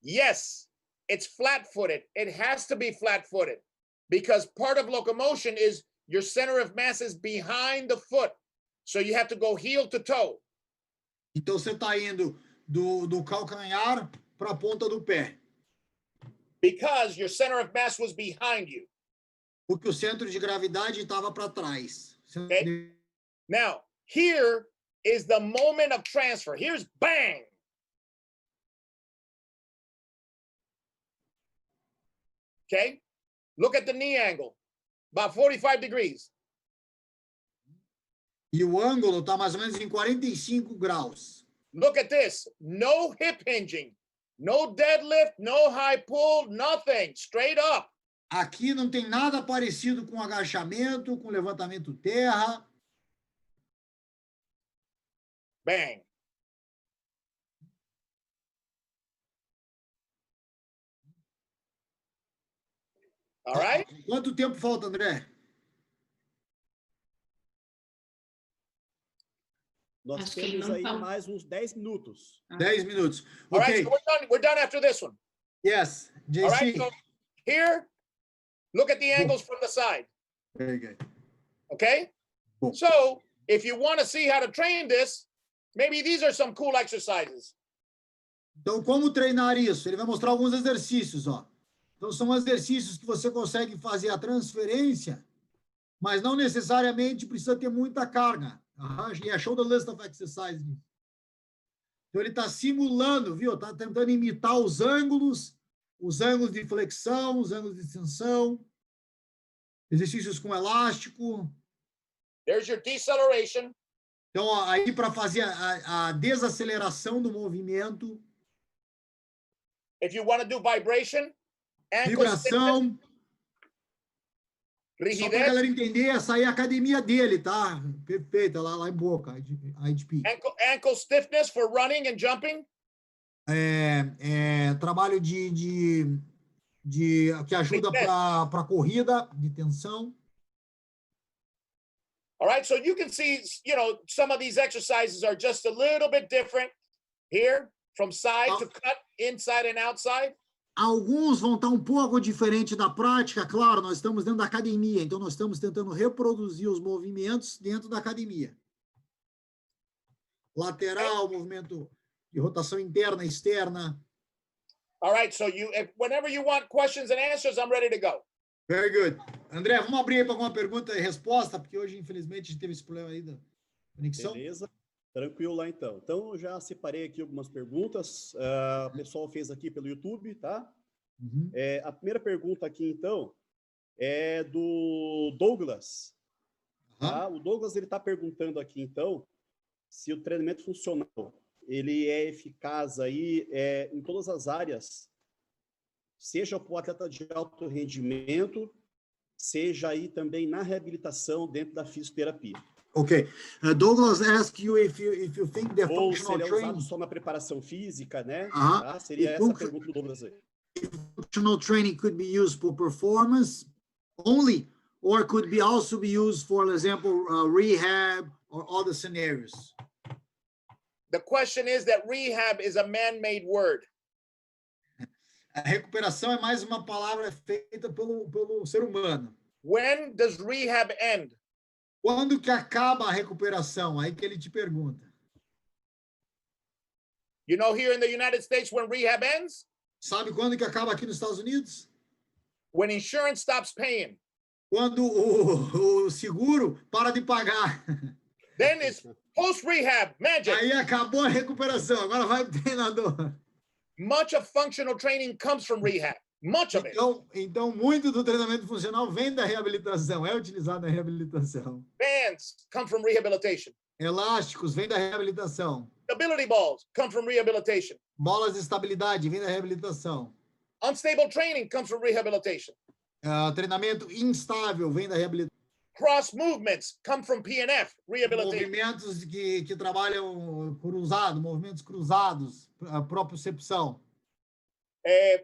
Yes, it's flat-footed. It has to be flat-footed because part of locomotion is your center of mass is behind the foot. So you have to go heel to toe. Então você está indo do calcanhar para a ponta do pé, Because your center of mass was behind you. porque o centro de gravidade estava para trás. Okay. Now, here is the moment of transfer. Here's bang. Okay. Look at the knee angle, about 45 degrees. E o ângulo está mais ou menos em 45 graus. Look at this. No hip hinging, no deadlift, no high pull, nothing. Straight up. Aqui não tem nada parecido com agachamento, com levantamento terra. Bang. All right. Quanto tempo falta, André? Nós Acho que ele temos não aí tá- mais uns 10 minutos. 10 minutos. All right. Ok. So we're done after this one. Yes. All right. JC. So here, look at the angles from the side. Very good. Okay. Bom. So if you want to see how to train this, maybe these are some cool exercises. Então, como treinar isso? Ele vai mostrar alguns exercícios, ó. Então, são exercícios que você consegue fazer a transferência, mas não necessariamente precisa ter muita carga. E achou the list of exercises. Então, ele está simulando, viu? Está tentando imitar os ângulos de flexão, os ângulos de extensão, exercícios com elástico. There's your deceleration. Então, ó, aí para fazer a desaceleração do movimento, If you want to do vibration, ankle stiffness, vibração. Só para a rigidez, galera entender, essa aí é a academia dele, tá? Perfeita, lá em Boca, a IDP. ankle stiffness for running and jumping. Trabalho que ajuda para corrida, de tensão. All right, so you can see, some of these exercises are just a little bit different here from side to cut, inside and outside. Alguns vão estar um pouco diferente da prática, claro, nós estamos dentro da academia, então nós estamos tentando reproduzir os movimentos dentro da academia. Lateral, movimento de rotação interna, externa. All right, so whenever you want questions and answers, I'm ready to go. Very good. André, vamos abrir aí para alguma pergunta e resposta, porque hoje, infelizmente, a gente teve esse problema aí da conexão. Beleza, tranquilo lá então. Então, eu já separei aqui algumas perguntas. O pessoal fez aqui pelo YouTube, tá? Uhum. A primeira pergunta aqui, então, é do Douglas. Tá? O Douglas ele está perguntando aqui, então, se o treinamento funcional ele é eficaz aí em todas as áreas, seja para o atleta de alto rendimento, seja aí também na reabilitação dentro da fisioterapia. Okay. Douglas asked you if you think the Ou functional seria training... usado só na preparação física, né? Uh-huh. Tá? Seria essa a pergunta do Douglas aí. Functional training could be used for performance only, or could be also be used for example, rehab or other scenarios? The question is that rehab is a man-made word. A recuperação é mais uma palavra feita pelo ser humano. When does rehab end? Quando que acaba a recuperação? Aí que ele te pergunta. You know, here in the United States, when rehab ends? Sabe quando que acaba aqui nos Estados Unidos? When insurance stops paying. Quando o seguro para de pagar. Then it's post-rehab magic. Aí acabou a recuperação, agora vai pro treinador. Much of functional training comes from rehab. Much of it. Então, muito do treinamento funcional vem da reabilitação, é utilizado na reabilitação. Bands come from rehabilitation. Elásticos vem da reabilitação. Stability balls come from rehabilitation. Bolas de estabilidade vem da reabilitação. Unstable training comes from rehabilitation. Treinamento instável vem da reabilitação. Cross movements come from PNF, rehabilitation. Movimentos que trabalham cruzado, movimentos cruzados, propriocepção.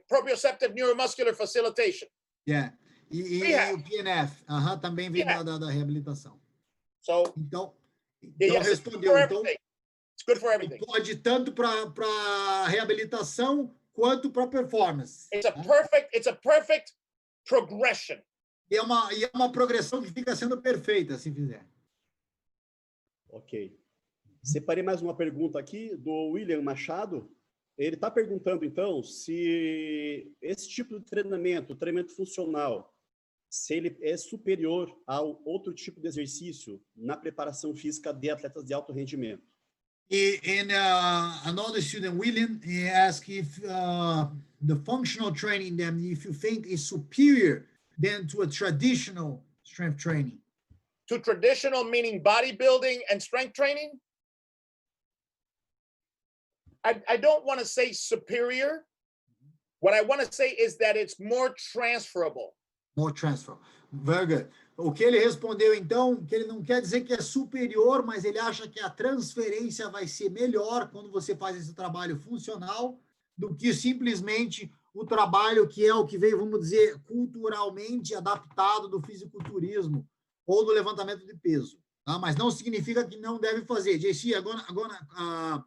Proprioceptive neuromuscular facilitation. Yeah. E o PNF também vem da reabilitação. So, então yes, respondeu. It's good for everything. Pode tanto para reabilitação quanto para performance. It's a perfect progression. E é uma progressão que fica sendo perfeita, se fizer. Ok. Separei mais uma pergunta aqui do William Machado. Ele está perguntando, então, se esse tipo de treinamento funcional, se ele é superior ao outro tipo de exercício na preparação física de atletas de alto rendimento. And another student, William, he asked if the functional training, then if you think is superior than to a traditional strength training. To traditional meaning bodybuilding and strength training? I don't want to say superior. What I want to say is that it's more transferable. More transferable. Very good. O que ele respondeu, então, que ele não quer dizer que é superior, mas ele acha que a transferência vai ser melhor quando você faz esse trabalho funcional do que simplesmente o trabalho que é o que veio, vamos dizer, culturalmente adaptado do fisiculturismo ou do levantamento de peso. Tá? Mas não significa que não deve fazer. JC, I'm gonna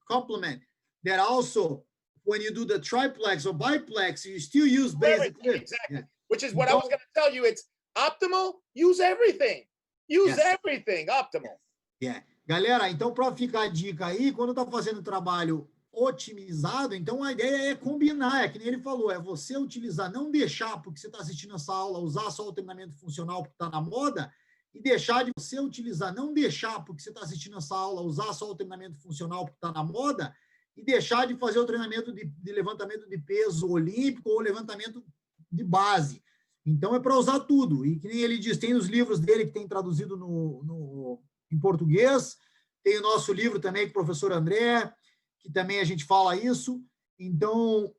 compliment that also, when you do the triplex or biplex, you still use basic lift. Exactly. Yeah. Which is what I was going to tell you. It's optimal, use everything. Use everything, optimal. Yeah. Galera, então, para ficar a dica aí, quando está fazendo trabalho otimizado, então a ideia é combinar, é que nem ele falou, é você utilizar, não deixar, porque você está assistindo essa aula, usar só o treinamento funcional porque está na moda, e deixar de você utilizar, não deixar, porque você está assistindo essa aula, usar só o treinamento funcional porque está na moda, e deixar de fazer o treinamento de levantamento de peso olímpico ou levantamento de base. Então, é para usar tudo. E que nem ele diz, tem os livros dele que tem traduzido em português, tem o nosso livro também com o professor André, que também a gente fala isso. Então,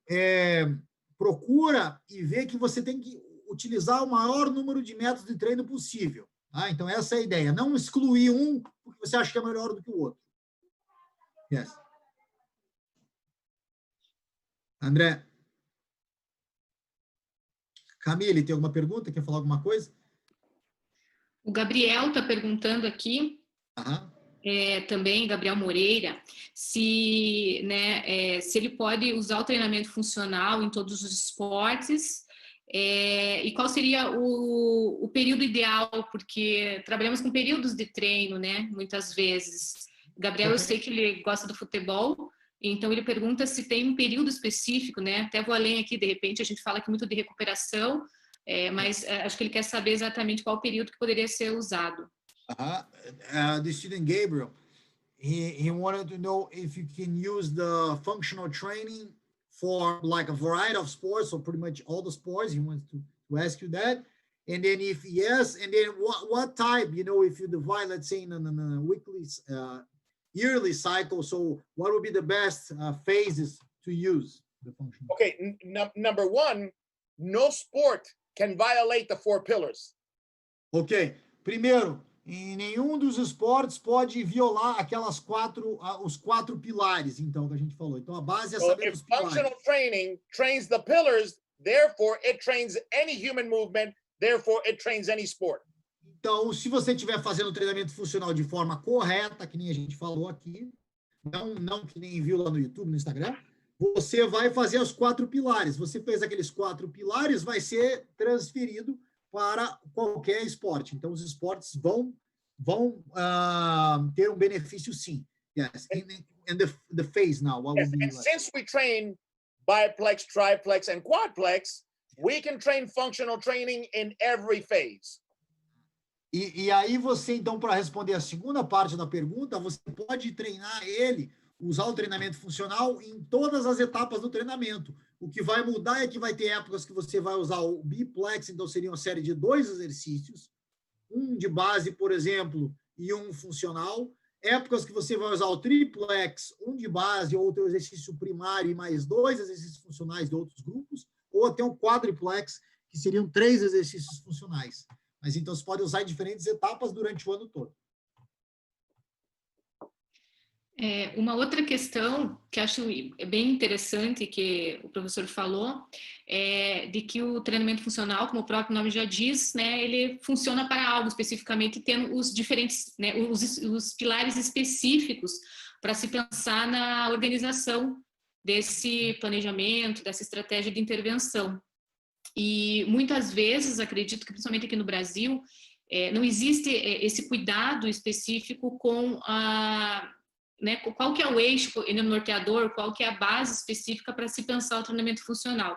procura e vê que você tem que utilizar o maior número de métodos de treino possível. Tá? Então, essa é a ideia. Não excluir um porque você acha que é melhor do que o outro. Yes. André. Camille, tem alguma pergunta? Quer falar alguma coisa? O Gabriel está perguntando aqui, também, Gabriel Moreira, se ele pode usar o treinamento funcional em todos os esportes e qual seria o período ideal, porque trabalhamos com períodos de treino, né? Muitas vezes. Gabriel, eu sei que ele gosta do futebol, então ele pergunta se tem um período específico, né? Até vou além aqui, de repente a gente fala aqui muito de recuperação, mas acho que ele quer saber exatamente qual período que poderia ser usado. The student Gabriel, he wanted to know if you can use the functional training for like a variety of sports, so pretty much all the sports. He wants to ask you that. And then if yes, and then what type, if you divide, let's say in a weekly, yearly cycle, so what would be the best phases to use the function? Okay, number one, no sport can violate the 4 pillars. Ok, primeiro, em nenhum dos esportes pode violar os 4 pilares, então, que a gente falou. Então, a base é saber os pilares. Functional training trains the pillars, therefore it trains any human movement, therefore it trains any sport. Então, se você estiver fazendo o treinamento funcional de forma correta, que nem a gente falou aqui, não que nem viu lá no YouTube, no Instagram, você vai fazer os 4 pilares. Você fez aqueles 4 pilares, vai ser transferido para qualquer esporte. Então, os esportes vão ter um benefício, sim. Yes. And the phase now, what would be like? Since we train biplex, triplex, and quadplex, we can train functional training in every phase. E aí você, então, para responder a segunda parte da pergunta, você pode treinar usar o treinamento funcional em todas as etapas do treinamento. O que vai mudar é que vai ter épocas que você vai usar o biplex, então seria uma série de 2 exercícios, um de base, por exemplo, e um funcional. Épocas que você vai usar o triplex, um de base, outro exercício primário e mais 2 exercícios funcionais de outros grupos, ou até um quadriplex, que seriam 3 exercícios funcionais. Mas então você pode usar em diferentes etapas durante o ano todo. Uma outra questão que acho bem interessante que o professor falou é de que o treinamento funcional, como o próprio nome já diz, né, ele funciona para algo especificamente, tendo os diferentes, né, os pilares específicos para se pensar na organização desse planejamento, dessa estratégia de intervenção. E muitas vezes, acredito que principalmente aqui no Brasil, não existe esse cuidado específico com né, qual que é o eixo norteador, qual que é a base específica para se pensar o treinamento funcional.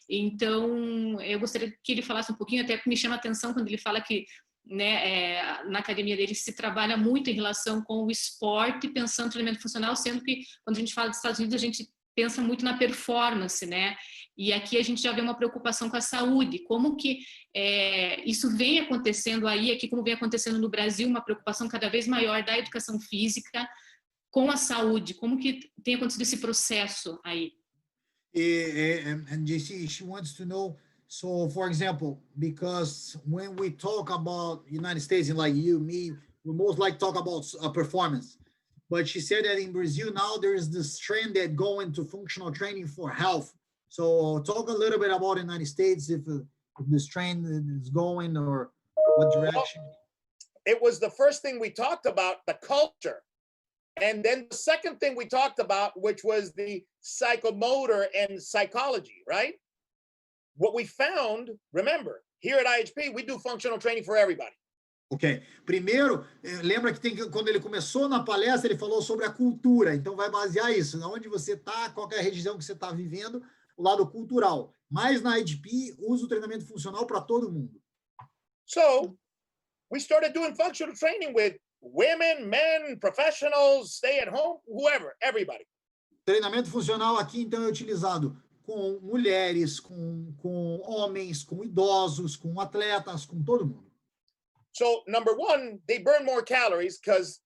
Então, eu gostaria que ele falasse um pouquinho, até que me chama a atenção quando ele fala que, né, na academia dele se trabalha muito em relação com o esporte, pensando no treinamento funcional, sendo que quando a gente fala dos Estados Unidos, a gente pensa muito na performance, né? E aqui a gente já vê uma preocupação com a saúde. Como que isso vem acontecendo aí, aqui como vem acontecendo no Brasil, uma preocupação cada vez maior da educação física com a saúde, como que tem acontecido esse processo aí? And JC, she wants to know, so for example, because when we talk about United States, and like you, me, we most like talk about performance. But she said that in Brazil now there is this trend that go into functional training for health. So talk a little bit about the United States, if this trend is going or what direction. It was the first thing we talked about, the culture. And then the second thing we talked about, which was the psychomotor and psychology, right? What we found, remember, here at IHP, we do functional training for everybody. Ok. Primeiro, lembra que quando ele começou na palestra, ele falou sobre a cultura. Então, vai basear isso. Onde você está, qual é a região que você está vivendo, o lado cultural. Mas na IHP, usa o treinamento funcional para todo mundo. So, we started doing functional training with women, men, professionals, stay at home, whoever, everybody. Treinamento funcional aqui, então, é utilizado com mulheres, com homens, com idosos, com atletas, com todo mundo. So, number one, they burn more calories because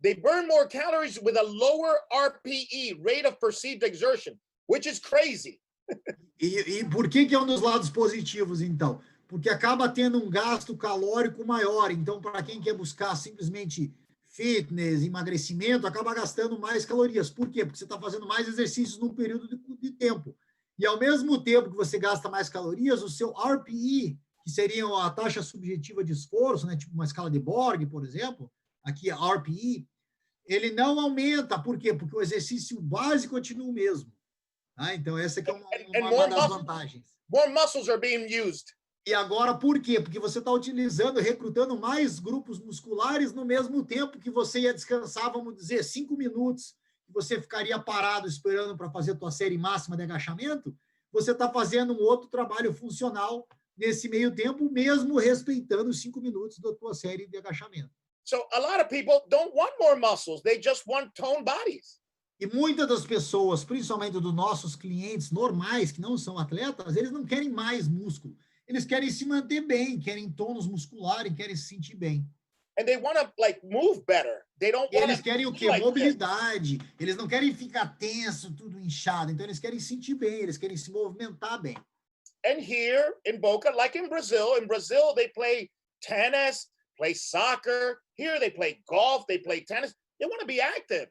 they burn more calories with a lower RPE, rate of perceived exertion, which is crazy. E por que é um dos lados positivos, então? Porque acaba tendo um gasto calórico maior. Então, para quem quer buscar simplesmente fitness, emagrecimento, acaba gastando mais calorias. Por quê? Porque você está fazendo mais exercícios num período de tempo. E, ao mesmo tempo que você gasta mais calorias, o seu RPE, que seria a taxa subjetiva de esforço, né, tipo uma escala de Borg, por exemplo, aqui a RPE, ele não aumenta. Por quê? Porque o exercício básico continua o mesmo. Então, essa aqui é uma das vantagens. More muscles are being used. E agora, por quê? Porque você está utilizando, recrutando mais grupos musculares no mesmo tempo que você ia descansar, vamos dizer, 5 minutos, que você ficaria parado esperando para fazer a tua série máxima de agachamento, você está fazendo um outro trabalho funcional nesse meio tempo, mesmo respeitando os 5 minutos da tua série de agachamento. So a lot of people don't want more muscles. They just want toned bodies. E muitas das pessoas, principalmente dos nossos clientes normais, que não são atletas, eles não querem mais músculo. Eles querem se manter bem, querem tônus muscular, querem se sentir bem. And they want to like move better. They don't E want eles querem o quê? like Mobilidade. Eles não querem ficar tenso, tudo inchado. Então, eles querem sentir bem, eles querem se movimentar bem. And here in Boca, like in Brazil they play tennis, play soccer. Here they play golf, they play tennis. They want to be active.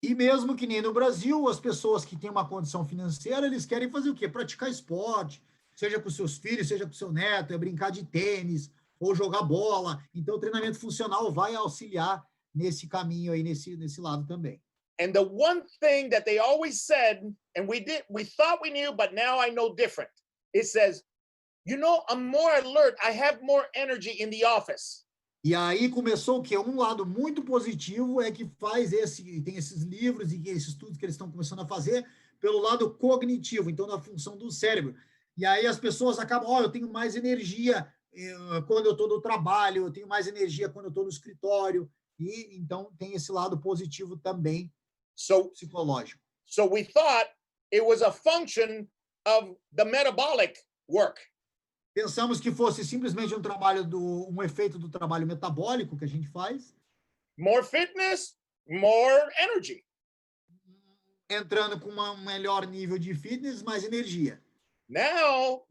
E mesmo que nem no Brasil, as pessoas que têm uma condição financeira, eles querem fazer o quê? Praticar esporte, seja com seus filhos, seja com seu neto, é brincar de tênis ou jogar bola. Então, o treinamento funcional vai auxiliar nesse caminho aí, nesse lado também. And the one thing that they always said, and we thought we knew, but now I know different. It says, you know, I'm more alert. I have more energy in the office. E aí começou o quê? Um lado muito positivo é que tem esses livros e esses estudos que eles estão começando a fazer pelo lado cognitivo, então da função do cérebro. E aí as pessoas acabam, eu tenho mais energia quando eu estou no trabalho, eu tenho mais energia quando eu estou no escritório. E então tem esse lado positivo também psicológico. So we thought it was a function of the metabolic work. Pensamos que fosse simplesmente um efeito do trabalho metabólico que a gente faz. More fitness, more energy. Entrando com um melhor nível de fitness, mais energia. Now,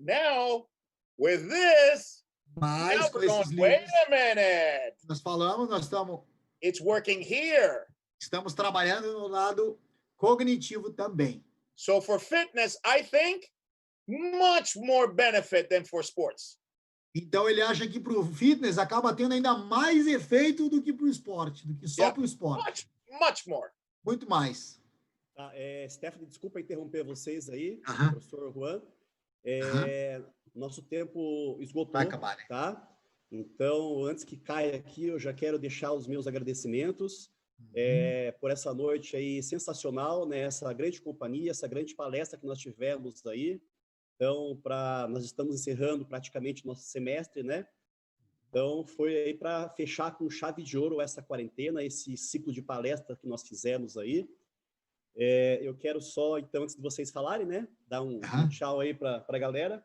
with this, mas com esses livros, wait a minute. Nós estamos... It's working here. Estamos trabalhando no lado cognitivo também. So for fitness, I think, much more benefit than for sports. Então ele acha que para o fitness acaba tendo ainda mais efeito do que para o esporte, do que só para o esporte. Much more. Muito mais. Tá, Stephanie, desculpa interromper vocês aí, professor Juan. Nosso tempo esgotou. Vai acabar, né? Tá? Então, antes que caia aqui, eu já quero deixar os meus agradecimentos por essa noite aí sensacional, né? Essa grande companhia, essa grande palestra que nós tivemos aí. Então, nós estamos encerrando praticamente nosso semestre, né? Então, foi aí para fechar com chave de ouro essa quarentena, esse ciclo de palestra que nós fizemos aí. Eu quero só, então, antes de vocês falarem, né? Dar um tchau aí para a galera.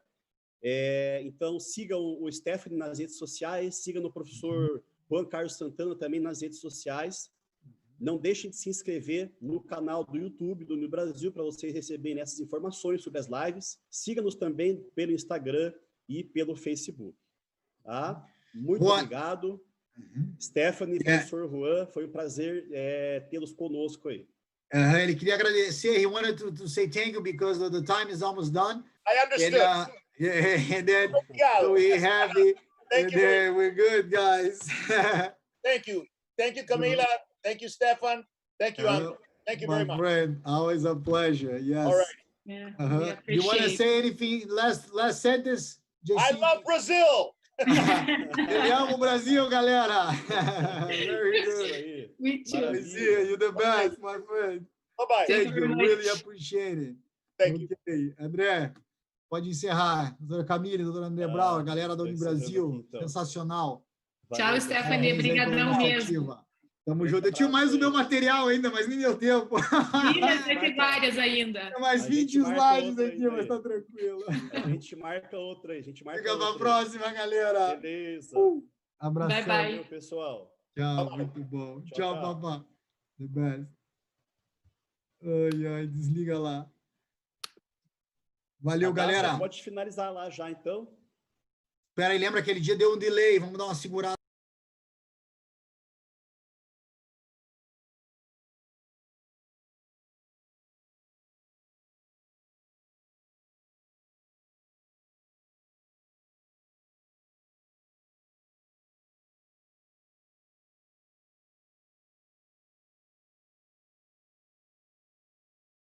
Então, sigam o Stephanie nas redes sociais, sigam o professor Juan Carlos Santana também nas redes sociais. Não deixem de se inscrever no canal do YouTube do New Brasil para vocês receberem essas informações sobre as lives. Siga-nos também pelo Instagram e pelo Facebook. Tá? Muito obrigado. Stephanie, professor Juan, foi um prazer tê-los conosco aí. Ele queria agradecer. He wanted to say thank you because the time is almost done. I understood. And then so we have it. And then we're good, guys. Thank you. Thank you, Camila. Thank you, Stefan. Thank you, Andrew. Thank you very much. My friend, always a pleasure. Yes. All right. Yeah, You want to say anything? Last sentence? JC? I love Brazil. Eu amo o Brasil, galera. Very good. Me too. You're the best, my friend. Bye-bye. Thank you. Really appreciate it. Thank you. André, pode encerrar. Doutora Camila, doutora André Brau, a galera do Brasil. Então. Sensacional. Tchau, Stephanie. Obrigadão mesmo. Tamo junto. Eu tinha mais o meu material ainda, mas nem deu tempo. Vai ter várias ainda. Tem mais 20 slides aqui, mas tá tranquilo. A gente marca outra aí. Fica pra próxima, galera. Beleza. Abração. Bye, bye. Valeu, pessoal. Tchau, muito bom. Tchau, papá. The best. Ai, desliga lá. Valeu, galera. Pode finalizar lá já, então. Espera aí, lembra aquele dia deu um delay. Vamos dar uma segurada.